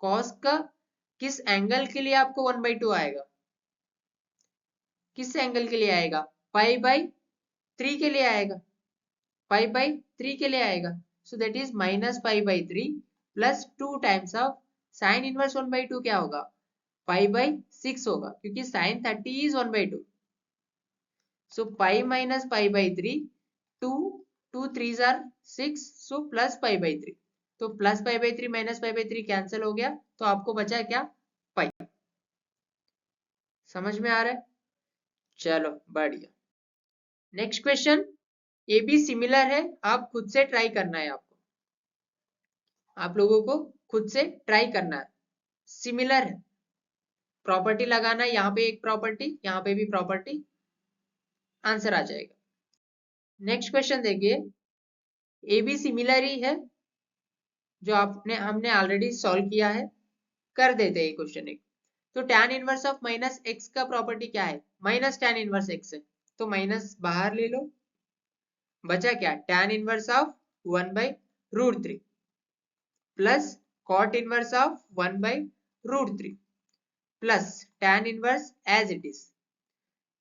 Speaker 1: cos का किस एंगल के लिए आपको 1/2 आएगा? किस एंगल के लिए आएगा? पाई बाई 3 के लिए आएगा, पाई बाई 3 के लिए आएगा। So that is minus pi by 3 plus 2 times of sine inverse 1/2 क्या होगा? पाई बाई 6 होगा, क्योंकि sine 30 is 1/2। So pi minus pi by 3, 2 2 3s are 6, so plus pi by 3। तो plus pi by 3 minus pi by 3 cancel हो गया, तो आपको बचा क्या? पाई। समझ में आ रहा है? चलो बढ़िया। नेक्स्ट क्वेश्चन, ये भी सिमिलर है, आप खुद से ट्राई करना है, आपको, आप लोगों को खुद से ट्राई करना है। सिमिलर है, प्रॉपर्टी लगाना है, यहाँ पे एक प्रॉपर्टी, यहाँ पे भी प्रॉपर्टी, आंसर आ जाएगा। नेक्स्ट क्वेश्चन देखिए, ये भी सिमिलर ही है, जो हमने ऑलरेडी सॉल्व किया है, कर देते हैं क्वेश्चन एक। तो tan inverse of minus x का प्रॉपर्टी क्या है? माइनस tan इनवर्स एक्स है, तो माइनस बाहर ले लो, बचा क्या, tan inverse of 1/√3 plus cot inverse of 1/√3 plus tan inverse as it is.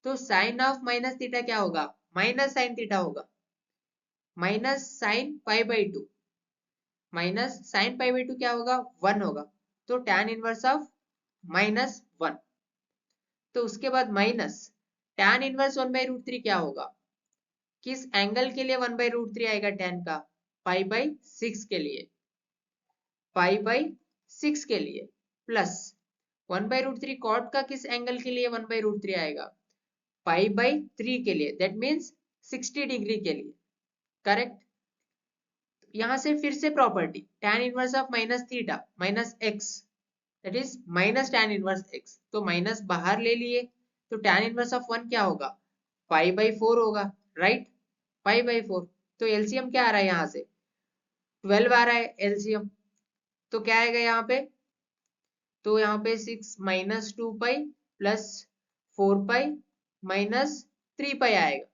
Speaker 1: तो साइन ऑफ माइनस थीटा क्या होगा, माइनस साइन थीटा होगा, माइनस साइन π/2, माइनस साइन π/2 क्या होगा, 1 होगा। तो tan इनवर्स ऑफ -1, तो उसके बाद माइनस tan इनवर्स 1/√3 क्या होगा, किस एंगल के लिए 1/√3 आएगा tan का, π/6 के लिए, π/6 के लिए प्लस 1/√3 cot का किस एंगल के लिए 1/√3 आएगा, π/3 के लिए, दैट मीन्स 60 डिग्री के लिए, करेक्ट। यहां से फिर से property tan inverse of minus theta minus x that is minus tan inverse x, तो माइनस बाहर ले लिए, तो tan इनवर्स ऑफ 1 क्या होगा, π/4 होगा, राइट, π/4। तो एलसीएम क्या आ रहा है, यहाँ से 12 आ रहा है एलसीएम, तो क्या आएगा यहाँ पे, तो यहाँ पे 6 - 2π प्लस 4π माइनस 3π आएगा,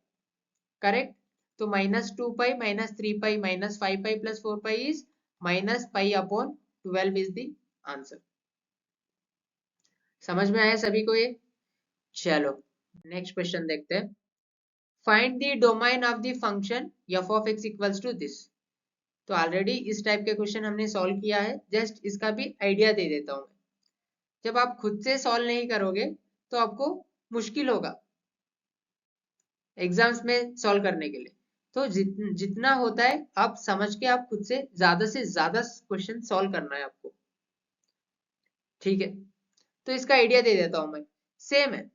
Speaker 1: करेक्ट। तो -2π -3π -5π plus 4π is -π/12 is the answer. समझ में आया सभी को ये? चलो नेक्स्ट क्वेश्चन देखते हैं। Find the domain of the function f of x equals to this. तो ऑलरेडी इस टाइप के क्वेश्चन हमने सॉल्व किया है, जस्ट इसका भी आइडिया दे देता हूं। जब आप खुद से सॉल्व नहीं करोगे तो आपको मुश्किल होगा एग्जाम्स में सॉल्व करने के लिए। तो जितना होता है आप समझ के आप खुद से ज्यादा क्वेश्चन सॉल्व करना है आपको, ठीक है। तो इसका आइडिया दे देता हूं मैं, सेम है,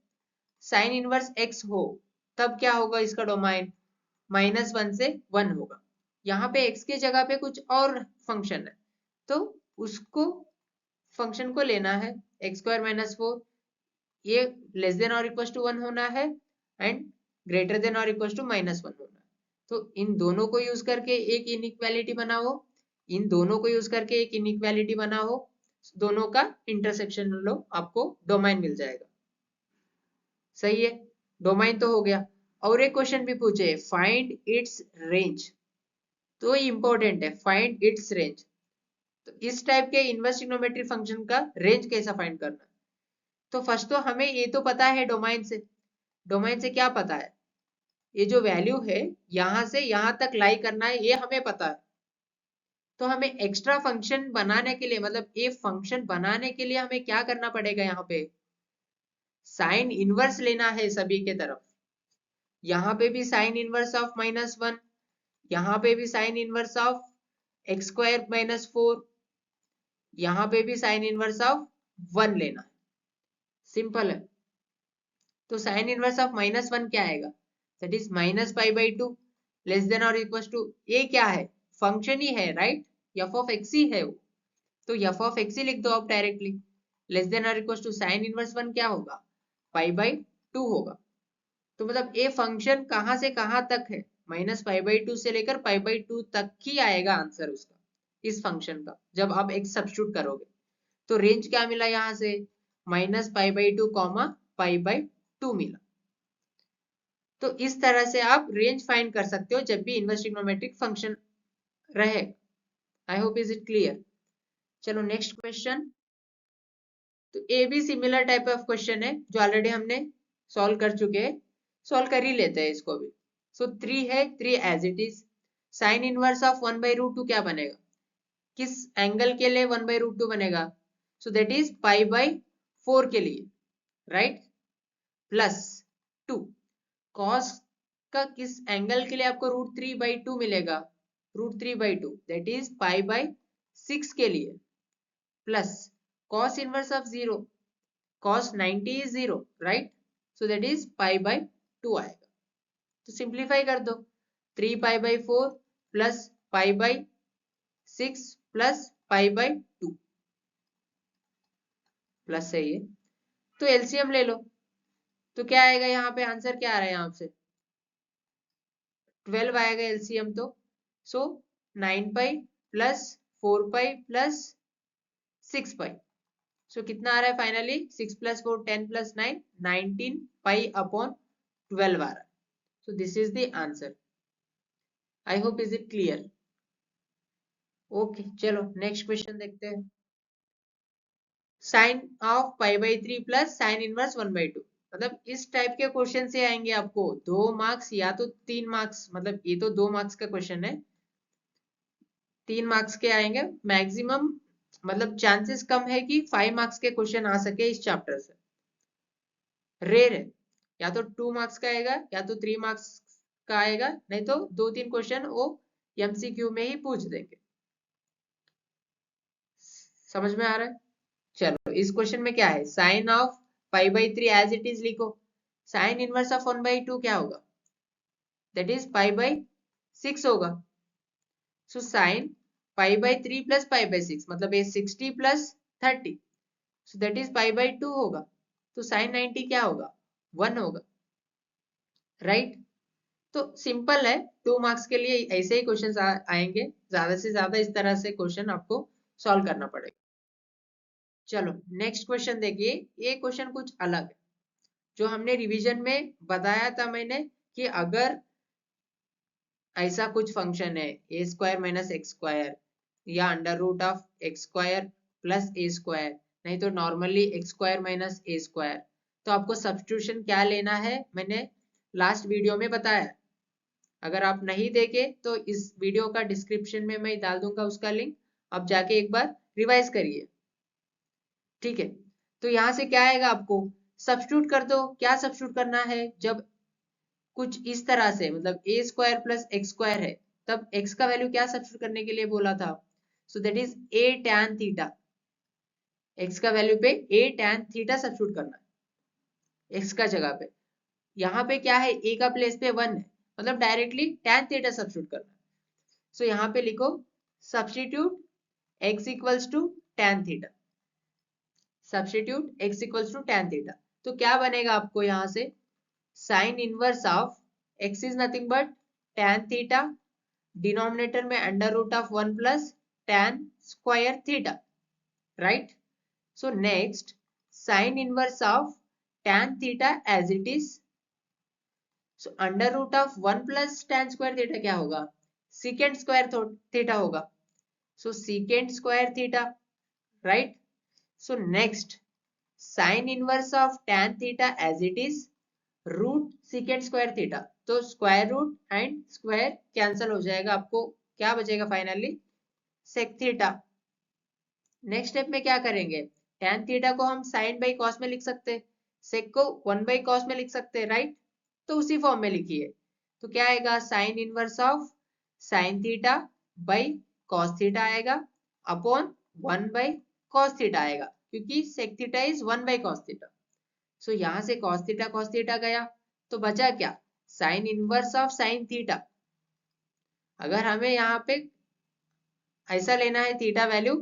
Speaker 1: साइन इनवर्स एक्स हो तब क्या होगा, इसका डोमेन -1 से 1 होगा। यहाँ पे x के जगह पे कुछ और फंक्शन है, तो उसको फंक्शन को लेना है x² - 4, ये लेस देन और इक्वल टू 1 होना है एंड ग्रेटर देन और इक्वल टू -1 होना है। तो इन दोनों को यूज करके एक इनइक्वालिटी बनाओ, इन दोनों को यूज करके एक इनइक्वालिटी बनाओ, दोनों का इंटरसेक्शन लो, आपको डोमेन मिल जाएगा। सही है, डोमेन तो हो गया। और एक क्वेश्चन भी पूछे, फाइंड इट्स रेंज, तो इंपॉर्टेंट है, फाइंड इट्स रेंज। तो इस टाइप के इनवर्स ट्रिग्नोमेट्रिक फंक्शन का रेंज कैसा फाइंड करना है, तो फर्स्ट तो हमें ये तो पता है डोमेन से क्या पता है, ये जो वैल्यू है यहां से यहां तक लाई करना है, ये हमें पता है। तो हमें एक्स्ट्रा फंक्शन बनाने के लिए, मतलब ये फंक्शन बनाने के लिए हमें क्या करना पड़ेगा, यहाँ पे साइन इनवर्स लेना है सभी के तरफ। यहाँ पे भी साइन इनवर्स ऑफ -1, यहाँ पे भी साइन इनवर्स ऑफ x² - 4, यहाँ पे भी साइन इनवर्स ऑफ 1 लेना है, सिंपल है। तो साइन इनवर्स ऑफ -1 क्या आएगा, दैट इज -π/2 लेस देन और इक्वल टू, ये क्या है, फंक्शन ही है, राइट, f of x ही है वो, तो f of x ही लिख दो आप डायरेक्टली, लेस देन और इक्वल टू साइन इनवर्स 1 क्या होगा, π/2 होगा। तो मतलब ये फंक्शन कहां से कहां तक है, -π/2 से लेकर π/2 तक ही आएगा आंसर उसका, इस फंक्शन का, जब आप x सब्स्टिट्यूट करोगे। तो रेंज क्या मिला यहाँ से, -π/2 π/2 मिला। तो इस तरह से आप रेंज फाइंड कर सकते हो जब भी इनवर्स ट्रिग्नोमेट्रिक फंक्शन रहे। आई होप इज इट क्लियर। चलो नेक्स्ट क्वेश्चन। तो ये भी सिमिलर टाइप ऑफ क्वेश्चन है जो ऑलरेडी हमने सॉल्व कर चुके हैं, सॉल्व कर ही लेते हैं इसको भी। सो 3 है, 3 as it is. Sine inverse of 1/√2 क्या बनेगा, किस एंगल के लिए 1/√2 बनेगा, सो दैट इज π/4 के लिए, राइट, प्लस 2 कॉस का किस एंगल के लिए आपको √3/2 मिलेगा, √3/2 दैट इज π/6 के लिए, plus cos inverse of 0, cos 90 is 0, right, so that is π/2 आएगा। तो सिंप्लीफाई कर दो, 3π/4 प्लस π/6 प्लस π/2 प्लस है ये, तो एलसीएम ले लो। तो क्या आएगा यहाँ पे, आंसर क्या आ रहा है यहाँ से 12 आएगा एलसीएम, तो सो 9π प्लस 4π प्लस 6π, सो कितना आ रहा है फाइनली, 6 + 4 10 + 9 19π/12 आ रहा है। So this is the answer. I hope is it clear. Okay, चलो नेक्स्ट क्वेश्चन देखते हैं. Sine of pi by 3 plus sine inverse 1/2. मतलब इस टाइप के क्वेश्चन से आएंगे आपको 2 मार्क्स या तो 3 मार्क्स. मतलब ये तो 2 मार्क्स का क्वेश्चन है, 3 मार्क्स के आएंगे मैक्सिमम. मतलब चांसेस कम है कि 5 मार्क्स के क्वेश्चन आ सके इस चैप्टर से. रेयर है, या तो 2 मार्क्स का आएगा या तो 3 मार्क्स का आएगा, नहीं तो 2-3 क्वेश्चन वो एमसीक्यू में ही पूछ देंगे. समझ में आ रहा है? चलो इस क्वेश्चन में क्या है, sine of pi by 3 as it is लिखो. साइन इनवर्स ऑफ 1/2 क्या होगा, दैट इज पाई बाई 6 होगा. So sine pi by 3 plus pi by 6 मतलब ये 60 plus 30, so that is pi by 2 होगा. तो साइन 90 क्या होगा, 1 होगा. राइट तो सिंपल है, 2 मार्क्स के लिए ऐसे ही क्वेश्चन आएंगे. ज्यादा से ज्यादा इस तरह से क्वेश्चन आपको सॉल्व करना पड़ेगा. चलो नेक्स्ट क्वेश्चन देखिए. ये क्वेश्चन कुछ अलग है. जो हमने रिवीजन में बताया था मैंने कि अगर ऐसा कुछ फंक्शन है a square minus x square या under root of x square plus a square, नहीं तो normally x square minus a square, तो आपको सब्स्टिट्यूशन क्या लेना है मैंने लास्ट वीडियो में बताया. अगर आप नहीं देखे तो इस वीडियो का डिस्क्रिप्शन में मैं डाल दूंगा उसका लिंक, आप जाके एक बार रिवाइज करिए. ठीक है, तो यहाँ से क्या आएगा, आपको सब्स्टिट्यूट कर दो. क्या सब्स्टिट्यूट करना है, जब कुछ इस तरह से मतलब ए स्क्वायर प्लस एक्स स्क्वायर है, तब एक्स का वैल्यू क्या सब्स्टिट्यूट करने के लिए बोला था, सो that is a tan theta. X का वैल्यू पे ए टैन थीटा सब्स्टिट्यूट करना है एक्स का जगह पे. यहाँ पे क्या है, ए का प्लेस पे 1 है, मतलब डायरेक्टली टैन थीटा सब्स्टिट्यूट करना है. सो यहाँ पे लिखो substitute x equals to tan theta. Substitute x equals to tan theta. तो क्या बनेगा आपको यहाँ से, sine inverse of x is nothing but tan theta, denominator में under root of 1 plus tan square theta. Right so next sine inverse of tan theta as it is. So under root of 1 plus tan square theta क्या होगा, सीकेंड स्क्वायर थीटा होगा. So secant square theta. Right so next sine inverse of tan theta as it is root secant square theta. तो square root and square cancel हो जाएगा, आपको क्या बचेगा finally, sec theta. Next step में क्या करेंगे, टैन थीटा को हम साइन बाई कॉस में लिख सकते हैं, सेक को 1 बाई कॉस में लिख सकते हैं. राइट तो उसी फॉर्म में लिखिए. तो क्या आएगा, sine inverse of sine theta by cos theta आएगा अपॉन 1 बाई कॉस थीटा आएगा, क्योंकि sec theta is 1 by cos theta. So यहां से cos थीटा गया, तो बचा क्या, sine inverse of sine theta. अगर हमें यहाँ पे ऐसा लेना है theta value,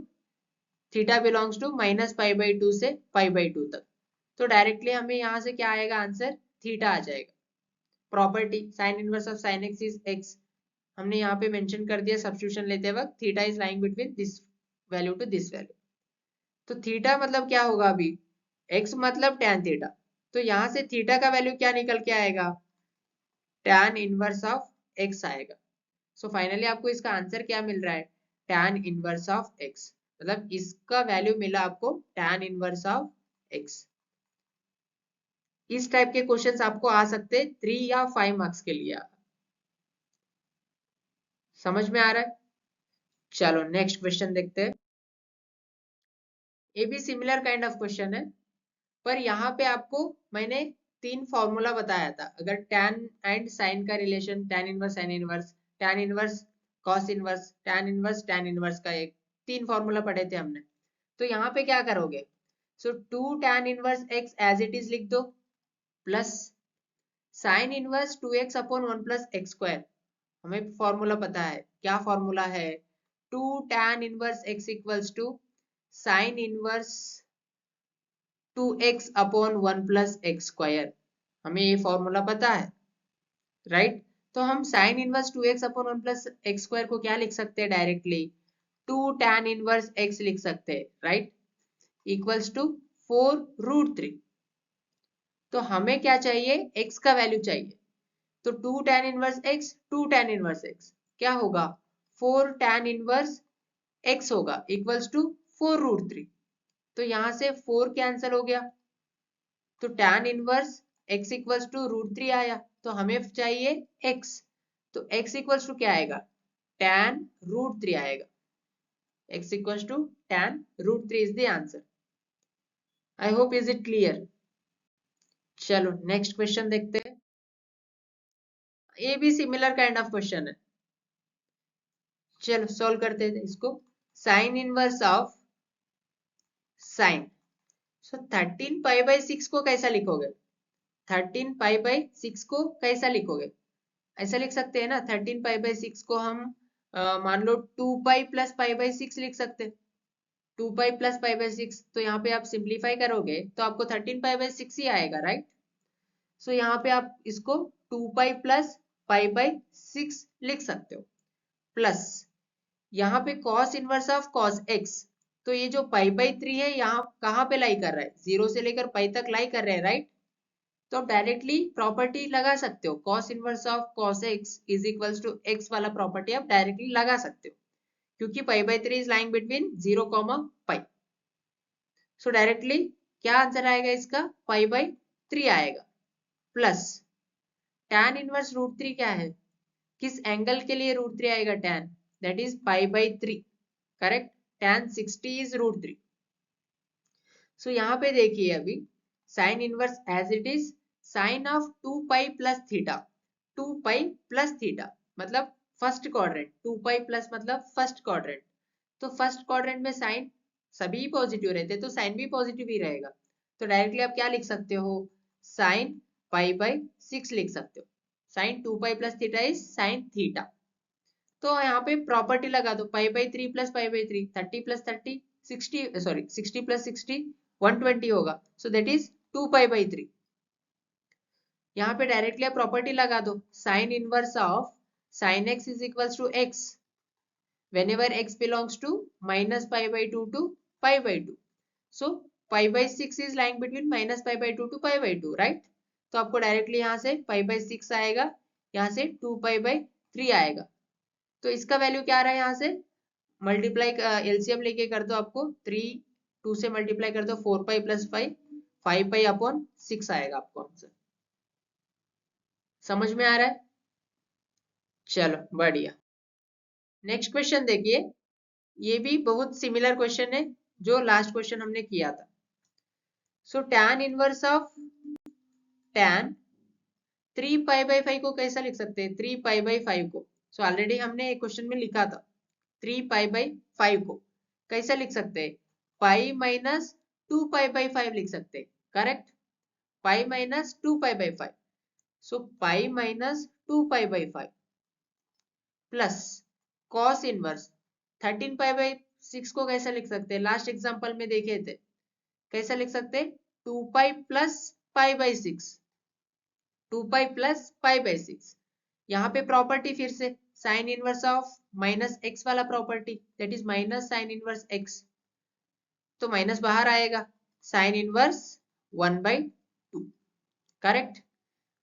Speaker 1: theta belongs to minus pi by 2 से पाई बाई 2 तक, तो डायरेक्टली हमें यहाँ से क्या आएगा आंसर, थीटा आ जाएगा. Property sine inverse of sine x is x, हमने यहाँ पे मेंशन कर दिया सब्स्टिट्यूशन लेते वक्त, theta is lying between this value to this value. तो थीटा मतलब क्या होगा, अभी एक्स मतलब टैन थीटा, तो यहाँ से थीटा का वैल्यू क्या निकल के आएगा, टैन इनवर्स ऑफ एक्स आएगा. सो फाइनली आपको इसका आंसर क्या मिल रहा है, टैन इनवर्स ऑफ एक्स. मतलब इसका वैल्यू मिला आपको टैन इनवर्स ऑफ एक्स. इस टाइप के क्वेश्चंस आपको आ सकते हैं 3 या 5 मार्क्स के लिए. समझ में आ रहा है? चलो नेक्स्ट क्वेश्चन देखते हैं. ये भी सिमिलर काइंड ऑफ क्वेश्चन है, पर यहाँ पे आपको मैंने 3 फॉर्मूला बताया था. अगर टैन एंड साइन का relation, tan inverse sine inverse, tan inverse cos inverse, tan inverse का एक 3 फॉर्मूला पढ़े थे हमने. तो यहाँ पे क्या करोगे, so 2 tan inverse x as it is लिख दो, plus sine inverse 2x upon 1 plus x square. हमें फॉर्मूला पता है, क्या फॉर्मूला है, 2 tan inverse x equals to sine inverse 2x upon 1 plus x square. हमें ये फॉर्मूला पता है. राइट तो हम sine inverse 2x upon 1 plus x square को क्या लिख सकते हैं, डायरेक्टली 2 टैन इनवर्स x लिख सकते हैं. Right equals to 4 root 3. तो हमें क्या चाहिए, x का वैल्यू चाहिए. तो 2 tan inverse x 2 tan inverse x क्या होगा 4 tan इनवर्स x होगा इक्वल्स टू 4√3। तो यहां से 4 कैंसिल हो गया तो tan inverse x equals to √3 आया। तो हमें चाहिए x, तो x इक्वल्स टू क्या आएगा tan √3 आएगा। x equals to tan √3 is the answer. I hope is it clear. चलो नेक्स्ट क्वेश्चन देखते हैं। ये भी सिमिलर काइंड ऑफ क्वेश्चन है। चलो सॉल्व करते हैं इसको। साइन इनवर्स ऑफ साइन, सो 13 पाई/6 को कैसा लिखोगे? 13 पाई/6 को कैसा लिखोगे? ऐसा लिख सकते हैं ना, 13 पाई/6 को हम मान लो 2 पाई प्लस पाई/6 लिख सकते हैं। 2 पाई प्लस पाई/6, तो यहाँ पे आप सिंप्लीफाई करोगे तो आपको 13 पाई/6 ही आएगा, राइट। सो यहाँ पे आप इसको 2 पाई प्लस पाई/6 लिख सकते हो। प्लस यहाँ पे cos inverse of cos x, तो ये जो पाई/3 है यहाँ कहाँ पे लाई कर रहा है? 0 से लेकर पाई तक लाई कर रहे हैं, राइट। तो डायरेक्टली प्रॉपर्टी लगा सकते हो, cos inverse of cos x is equals to x वाला प्रॉपर्टी आप डायरेक्टली लगा सकते हो, क्योंकि पाई/3 is lying between 0, pi. So directly क्या आंसर आएगा इसका? पाई/3 आएगा। प्लस tan इनवर्स √3 क्या है? किस एंगल के लिए √3 आएगा tan? दैट इज पाई/3, करेक्ट। tan 60 is √3। सो यहाँ पे देखिए अभी sine inverse as it is sine of 2 pi plus theta. 2 pi plus theta मतलब फर्स्ट क्वाड्रेंट, 2 पाई प्लस मतलब फर्स्ट क्वाड्रेंट। तो फर्स्ट क्वाड्रेंट में साइन सभी पॉजिटिव रहते हैं तो साइन भी पॉजिटिव ही रहेगा। तो डायरेक्टली आप क्या लिख सकते हो? साइन पाई/6 लिख सकते हो। Sine 2 pi plus theta is sine theta. तो यहाँ पे प्रॉपर्टी लगा दो, पाई/3 प्लस पाई/3 30 प्लस 30 60, सॉरी 60 प्लस 60 120 होगा। सो दैट इज 2 पाई/3। यहाँ पे डायरेक्टली आप प्रॉपर्टी लगा दो, sine inverse of sine x is equals to x whenever x belongs to -पाई/2 to पाई/2। सो पाई/6 is lying between -पाई/2 to पाई/2, राइट। तो आपको डायरेक्टली यहाँ से पाई/6 आएगा, यहाँ से 2 पाई/3 आएगा। तो इसका वैल्यू क्या आ रहा है? यहाँ से मल्टीप्लाई एलसीएम लेके कर दो, आपको 3 2 से मल्टीप्लाई कर दो 4 पाई प्लस 5 आएगा आपको आंसर। समझ में आ रहा है? चलो बढ़िया। नेक्स्ट क्वेश्चन देखिए, ये भी बहुत सिमिलर क्वेश्चन है जो लास्ट क्वेश्चन हमने किया था। सो tan इनवर्स ऑफ tan 3 पाई/5 को कैसा लिख सकते हैं? 3 पाई/5 को, सो ऑलरेडी हमने एक क्वेश्चन में लिखा था। 3 पाई/5 को कैसा लिख सकते हैं? पाई-2 पाई/5 लिख सकते हैं, करेक्ट। पाई-2 पाई/5, सो पाई-2 पाई/5 प्लस cos इनवर्स 13 पाई/6 को कैसा लिख सकते हैं? लास्ट एग्जांपल में देखे थे, कैसा लिख सकते हैं? 2 पाई प्लस पाई/6, 2 पाई प्लस पाई/6। यहाँ पे प्रॉपर्टी फिर से साइन इनवर्स ऑफ -x वाला property, that is minus sine inverse x, तो माइनस बाहर आएगा, साइन इनवर्स 1/2, करेक्ट।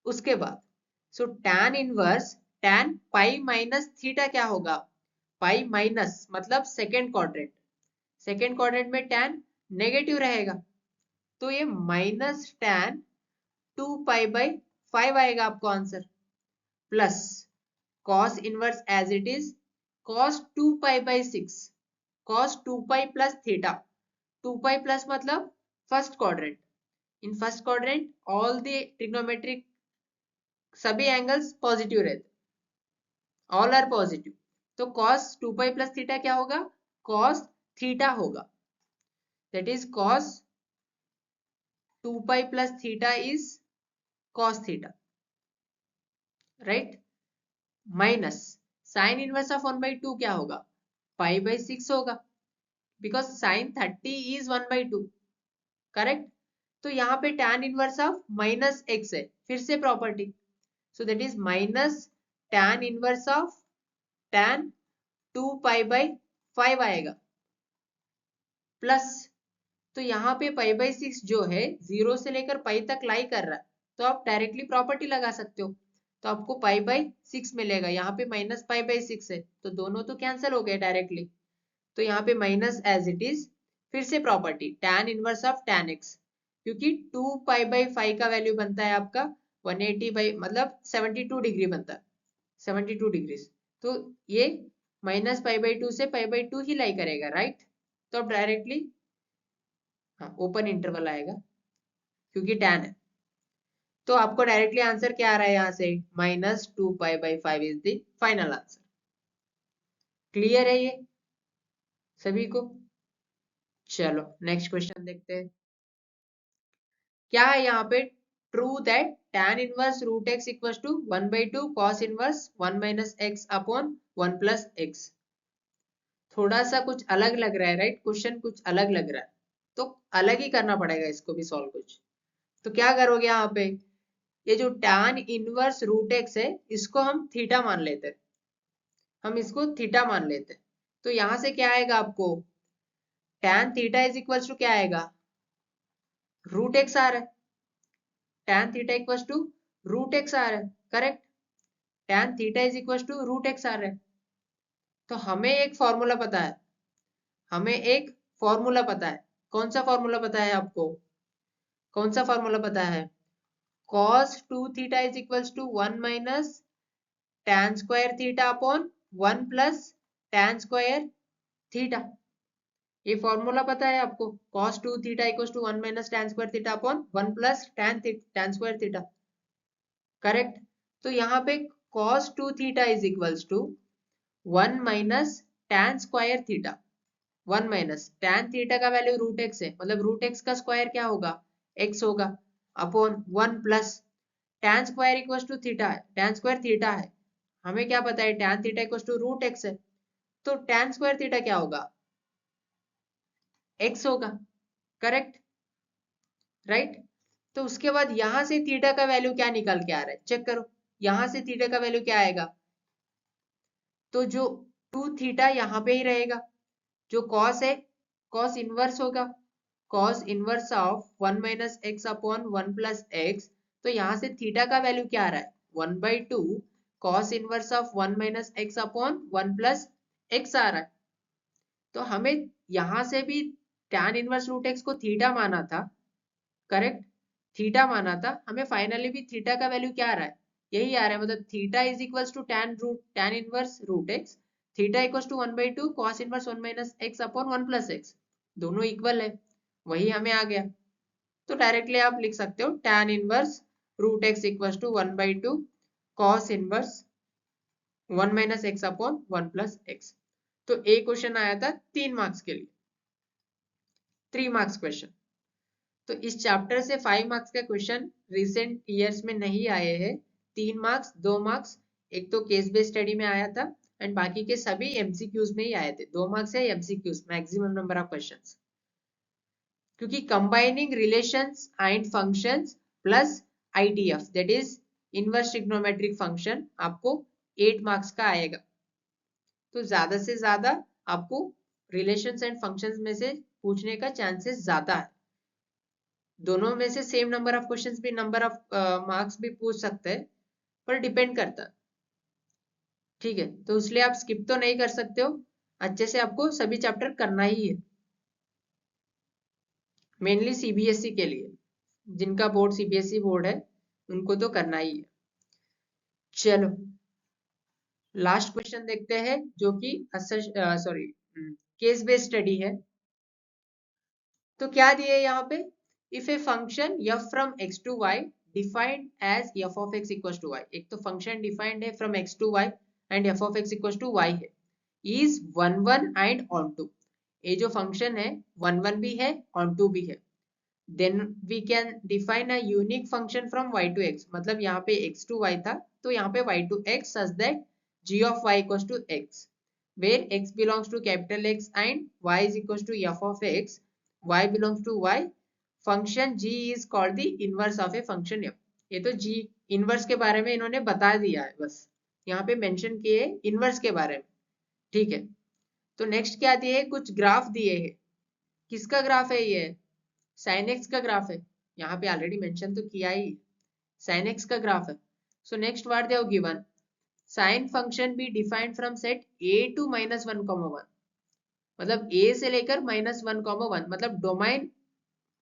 Speaker 1: उसके बाद so tan inverse tan pi minus theta क्या होगा? पाई माइनस मतलब सेकेंड क्वाड्रेंट, सेकेंड क्वाड्रेंट में tan नेगेटिव रहेगा, तो ये माइनस tan 2 पाई/5 आएगा आपको answer. Plus cos inverse as it is cos 2 पाई/6, cos 2 pi plus theta. 2 pi plus मतलब first quadrant, in first quadrant all the trigonometric सभी एंगल्स पॉजिटिव रहते, ऑल आर पॉजिटिव। तो cos 2 पाई प्लस थीटा क्या होगा? cos थीटा होगा, that is cos 2 pi plus theta is cos theta, right. Minus sine inverse of 1/2 क्या होगा? पाई/6 होगा, बिकॉज साइन 30 इज 1/2, करेक्ट। तो यहाँ पे tan इनवर्स ऑफ -x है, फिर से property, so that is minus tan inverse of tan 2 पाई/5 आएगा। प्लस तो यहाँ पे पाई/6 जो है 0 से लेकर पाई तक लाई कर रहा है, तो आप डायरेक्टली प्रॉपर्टी लगा सकते हो, तो आपको पाई बाई 6 मिलेगा। यहाँ पे माइनस पाई बाई 6 है तो दोनों तो कैंसिल हो गए डायरेक्टली। तो यहाँ पे माइनस एज इट इज। फिर से property tan inverse of tan x, क्योंकि 2 पाई बाई 5 का वैल्यू बनता है आपका 180 बाई मतलब 72 डिग्री बनता है, 72 डिग्री। तो ये माइनस पाई बाई 2 से पाई बाई 2 ही लाई करेगा, राइट। तो अब डायरेक्टली हाँ ओपन इंटरवल आएगा क्योंकि tan है। तो आपको डायरेक्टली आंसर क्या आ रहा है यहाँ से, -2 pi by 5 is the final answer. Clear है ये सभी को? चलो नेक्स्ट क्वेश्चन देखते हैं। क्या है यहाँ पे, true that tan inverse root x equal to 1/2 cos inverse 1 minus x upon 1 plus x. थोड़ा सा कुछ अलग लग रहा है, राइट, क्वेश्चन कुछ अलग लग रहा है, तो अलग ही करना पड़ेगा इसको भी सॉल्व कुछ। तो क्या करोगे यहाँ पे, ये जो tan इनवर्स रूट एक्स है इसको हम थीटा मान लेते हैं, हम इसको थीटा मान लेते हैं। तो यहाँ से क्या आएगा आपको, tan theta is equal to क्या आएगा, रूट एक्स आ रहा है, tan theta equal to root x आ रहा है, correct. tan theta is equal to root x आ रहा है। तो हमें एक फॉर्मूला पता है, हमें एक फॉर्मूला पता है। कौन सा फॉर्मूला पता है आपको, कौन सा फॉर्मूला पता है, cos 2 theta is equal to 1 minus tan square theta upon 1 plus tan square theta. ये फॉर्मूला पता है आपको, cos 2 theta equal to 1 minus tan square theta upon 1 plus tan square theta, correct. तो यहाँ पे cos 2 theta is equal to 1 minus tan square theta, 1 minus tan theta का वैल्यू रूट एक्स है, मतलब रूट एक्स का स्क्वायर क्या होगा, x होगा, upon 1 plus tan square equal to theta है, tan स्क्वायर थीटा है, हमें क्या पता है tan theta equal to root x है, तो tan स्क्वायर थीटा क्या होगा, x होगा, करेक्ट, राइट। तो उसके बाद यहां से थीटा का वैल्यू क्या निकल के आ रहा है, चेक करो, यहां से थीटा का वैल्यू क्या आएगा, तो जो 2 थीटा यहाँ पे ही रहेगा, जो cos है cos इनवर्स होगा, cos inverse of 1 minus x upon 1 plus x. तो यहाँ से थीटा का वैल्यू क्या आ रहा है, 1/2 cos inverse of 1 minus x upon 1 plus x आ रहा है। तो हमें यहाँ से भी tan इनवर्स रूट एक्स को थीटा माना था, करेक्ट, थीटा माना था, हमें फाइनली भी थीटा का वैल्यू क्या आ रहा है, यही आ रहा है, मतलब theta is equal to tan inverse root x, theta equal to 1/2 cos inverse 1 minus x upon 1 plus x, दोनों इक्वल है, वही हमें आ गया। तो डायरेक्टली आप लिख सकते हो tan inverse root x equal to 1/2 cos inverse 1 minus x upon 1 plus x. तो एक क्वेश्चन आया था 3 मार्क्स के लिए, 3 मार्क्स क्वेश्चन। तो इस चैप्टर से 5 मार्क्स का क्वेश्चन रिसेंट ईयर्स में नहीं आए हैं, 3 मार्क्स 2 मार्क्स, एक तो केस बेस्ड स्टडी में आया था एंड बाकी के सभी एमसीक्यूज में ही आए थे, 2 मार्क्स है MCQs, maximum number of questions, क्योंकि combining relations and functions plus IDF that is inverse trigonometric function आपको 8 मार्क्स का आएगा। तो ज्यादा से ज्यादा आपको रिलेशंस एंड फंक्शंस में से पूछने का चांसेस ज्यादा है, दोनों में से सेम नंबर ऑफ क्वेश्चंस भी, नंबर ऑफ मार्क्स भी पूछ सकते हैं, पर डिपेंड करता है, ठीक है। तो इसलिए आप स्किप तो नहीं कर सकते हो, अच्छे से आपको सभी चैप्टर करना ही है, मेनली सीबीएसई के लिए, जिनका बोर्ड सीबीएसई बोर्ड है उनको तो करना ही है। चलो लास्ट क्वेश्चन देखते हैं जो कि सॉरी केस बेस्ड स्टडी है। तो क्या दिए यहाँ पे, if a function f from x to y defined as f of x equal to y, एक तो फंक्शन डिफाइंड है from x to y and f of x equal to y है, इज 1 1 एंड ऑन टू, ये जो फंक्शन है 1 1 भी है ऑन टू भी है, then we can define a unique function from y to x, मतलब यहाँ पे x टू y था तो यहाँ पे y to x such that g of y equal to x, where x belongs to capital X and y is equals to f of x, y belongs to y, function g is called the inverse of a function f। ये तो g इनवर्स के बारे में इन्होंने बता दिया है, बस यहाँ पे मेंशन किए इनवर्स के बारे में, ठीक है। तो नेक्स्ट क्या दिए, कुछ ग्राफ दिए हैं, किसका ग्राफ है ये, sin x का ग्राफ है, यहाँ पे ऑलरेडी मेंशन तो किया ही, sin x का ग्राफ है। So next what they have given, sin function be defined from set a to -1,1, मतलब a से लेकर -1,1, मतलब डोमाइन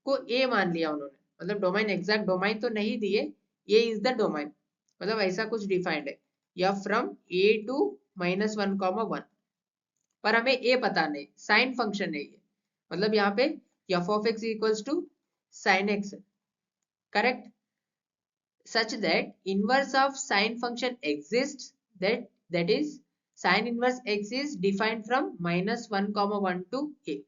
Speaker 1: को a मान लिया उन्होंने, मतलब डोमाइन एग्जैक्ट डोमाइन तो नहीं दिए, a इज द डोमाइन, मतलब ऐसा कुछ डिफाइंड है, या फ्रॉम a टू -1,1, पर हमें a पता नहीं, साइन फंक्शन है ये, मतलब यहाँ पे f of x equals to sin x है, correct, such that inverse of sin function exists, that is sin inverse x is defined from -1,1 to a.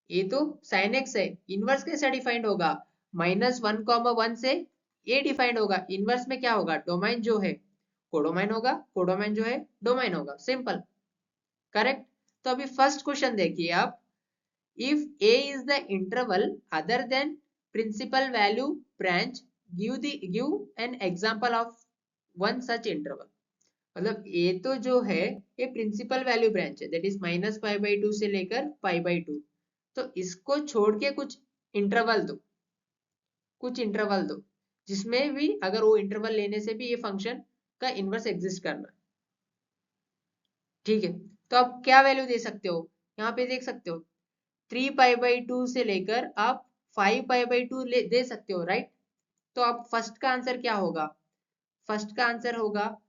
Speaker 1: ये तो sin x है, इनवर्स कैसा डिफाइंड होगा, -1,1 से a डिफाइंड होगा, इनवर्स में क्या होगा, डोमाइन जो है कोडोमाइन होगा, कोडोमाइन जो है डोमाइन होगा, सिंपल, करेक्ट। तो अभी फर्स्ट क्वेश्चन देखिए आप, if a is the interval other than principal value branch, give an example of one such interval, मतलब a तो जो है ये प्रिंसिपल वैल्यू ब्रांच है, दैट इज -π/2 से लेकर π/2, तो इसको छोड़ के कुछ इंटरवल दो, कुछ इंटरवल दो जिसमें भी अगर वो इंटरवल लेने से भी ये फंक्शन का इनवर्स एग्जिस्ट करना, ठीक है। तो आप क्या वैल्यू दे सकते हो, यहाँ पे देख सकते हो 3π/2 से लेकर आप 5π/2 दे सकते हो, राइट। तो आप फर्स्ट का आंसर क्या होगा, फर्स्ट का आंसर होगा,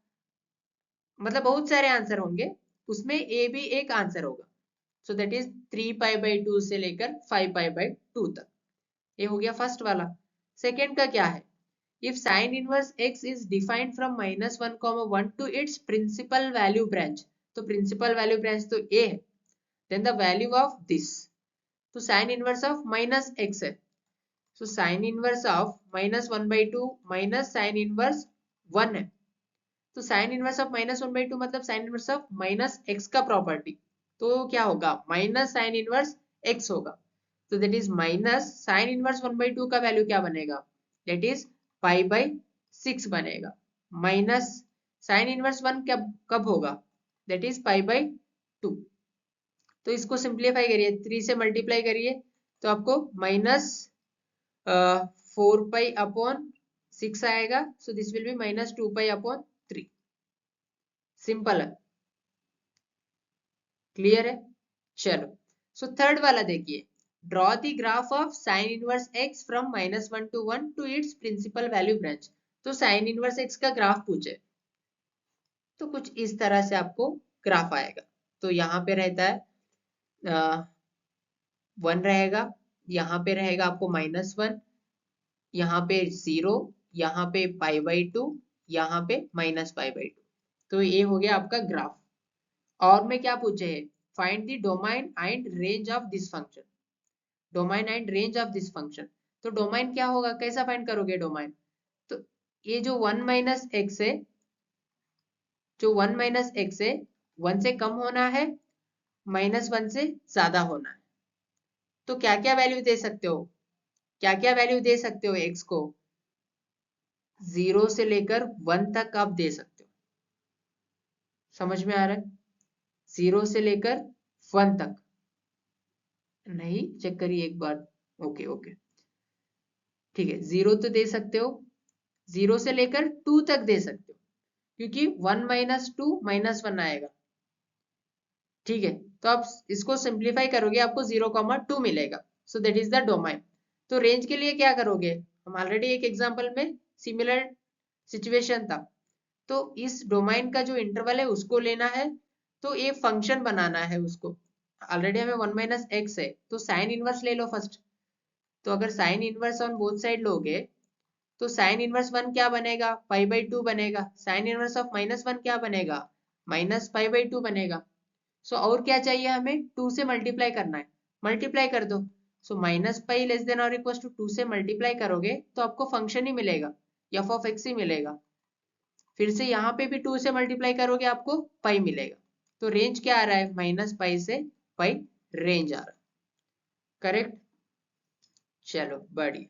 Speaker 1: मतलब बहुत सारे आंसर होंगे, उसमें ए भी एक आंसर होगा, सो दैट इज 3π/2 से लेकर 5π/2 तक, ये हो गया फर्स्ट वाला। सेकेंड का क्या है, if sine inverse x is defined from -1,1 to its principal value branch, तो प्रिंसिपल वैल्यू ब्रांच तो a है, then the value of this, तो साइन इनवर्स ऑफ -x है, so sin inverse of -1/2 minus sine inverse 1 है, तो साइन इनवर्स ऑफ -1/2 मतलब साइन इनवर्स ऑफ -x का प्रॉपर्टी, तो क्या होगा माइनस साइन इनवर्स x होगा, तो that is minus sine inverse 1/2 का वैल्यू क्या बनेगा, दैट इज π/6 बनेगा, माइनस साइन इनवर्स 1 कब होगा, दैट इज π/2, तो इसको सिंप्लीफाई करिए, 3 से मल्टीप्लाई करिए तो आपको -4π/6 आएगा, so this will be -2π/3, simple है, क्लियर है। चलो सो थर्ड वाला देखिए, draw the graph of sine inverse x from -1 to 1 to its principal value branch, तो साइन इनवर्स x का ग्राफ पूछे, तो कुछ इस तरह से आपको ग्राफ आएगा, तो यहाँ पे रहता है 1 रहेगा, यहाँ पे रहेगा आपको -1, यहाँ पे 0, यहाँ पे π/2, यहाँ पे -π/2, तो ये हो गया आपका ग्राफ। और में क्या पूछे है, find the domain and range of this function, domain and range of this function, तो डोमाइन क्या होगा, कैसा फाइंड करोगे डोमाइन, तो ये जो 1 - x है, जो 1 - x है 1 से कम होना है, -1 से ज्यादा होना है, तो क्या क्या वैल्यू दे सकते हो, क्या क्या वैल्यू दे सकते हो x को, 0 से लेकर 1 तक आप दे सकते हो, समझ में आ रहा है, 0 से लेकर 1 तक, नहीं चेक करिए एक बार, ओके ओके ठीक है, 0 तो दे सकते हो, 0 से लेकर 2 तक दे सकते हो, क्योंकि 1 - 2 -1 आएगा, ठीक है। तो आप इसको सिंप्लीफाई करोगे आपको 0,2 मिलेगा, सो दैट इज द डोमाइन। तो रेंज के लिए क्या करोगे, हम ऑलरेडी एक एग्जांपल में सिमिलर सिचुएशन था, तो इस डोमाइन का जो इंटरवल है उसको लेना है, तो ये फंक्शन बनाना है उसको, ऑलरेडी हमें 1 - x है, तो साइन इनवर्स ले लो फर्स्ट, तो अगर sine inverse on both side लोगे तो साइन इनवर्स 1 क्या बनेगा, π/2 बनेगा, साइन इनवर्स ऑफ -1 क्या बनेगा, -π/2 बनेगा, सो और क्या चाहिए हमें, 2 से मल्टीप्लाई करना है, मल्टीप्लाई कर दो, सो -π लेस देन और इक्वल टू 2 से मल्टीप्लाई करोगे तो आपको फंक्शन ही मिलेगा, f of x ही मिलेगा, फिर से यहाँ पे भी 2 से मल्टीप्लाई करोगे आपको पाई मिलेगा, तो रेंज क्या आ रहा है, -π से पाई रेंज आ रहा है, करेक्ट। चलो बढ़िया,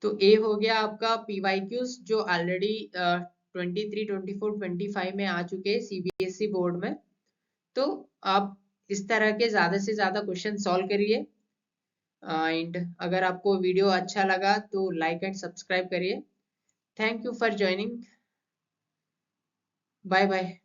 Speaker 1: तो ए हो गया आपका PYQs जो ऑलरेडी 23, 24, 25 में आ चुके हैं CBSE बोर्ड में, तो आप इस तरह के ज्यादा से ज्यादा क्वेश्चन सॉल्व करिए, एंड अगर आपको वीडियो अच्छा लगा तो लाइक एंड सब्सक्राइब करिए, thank you for joining. Bye bye.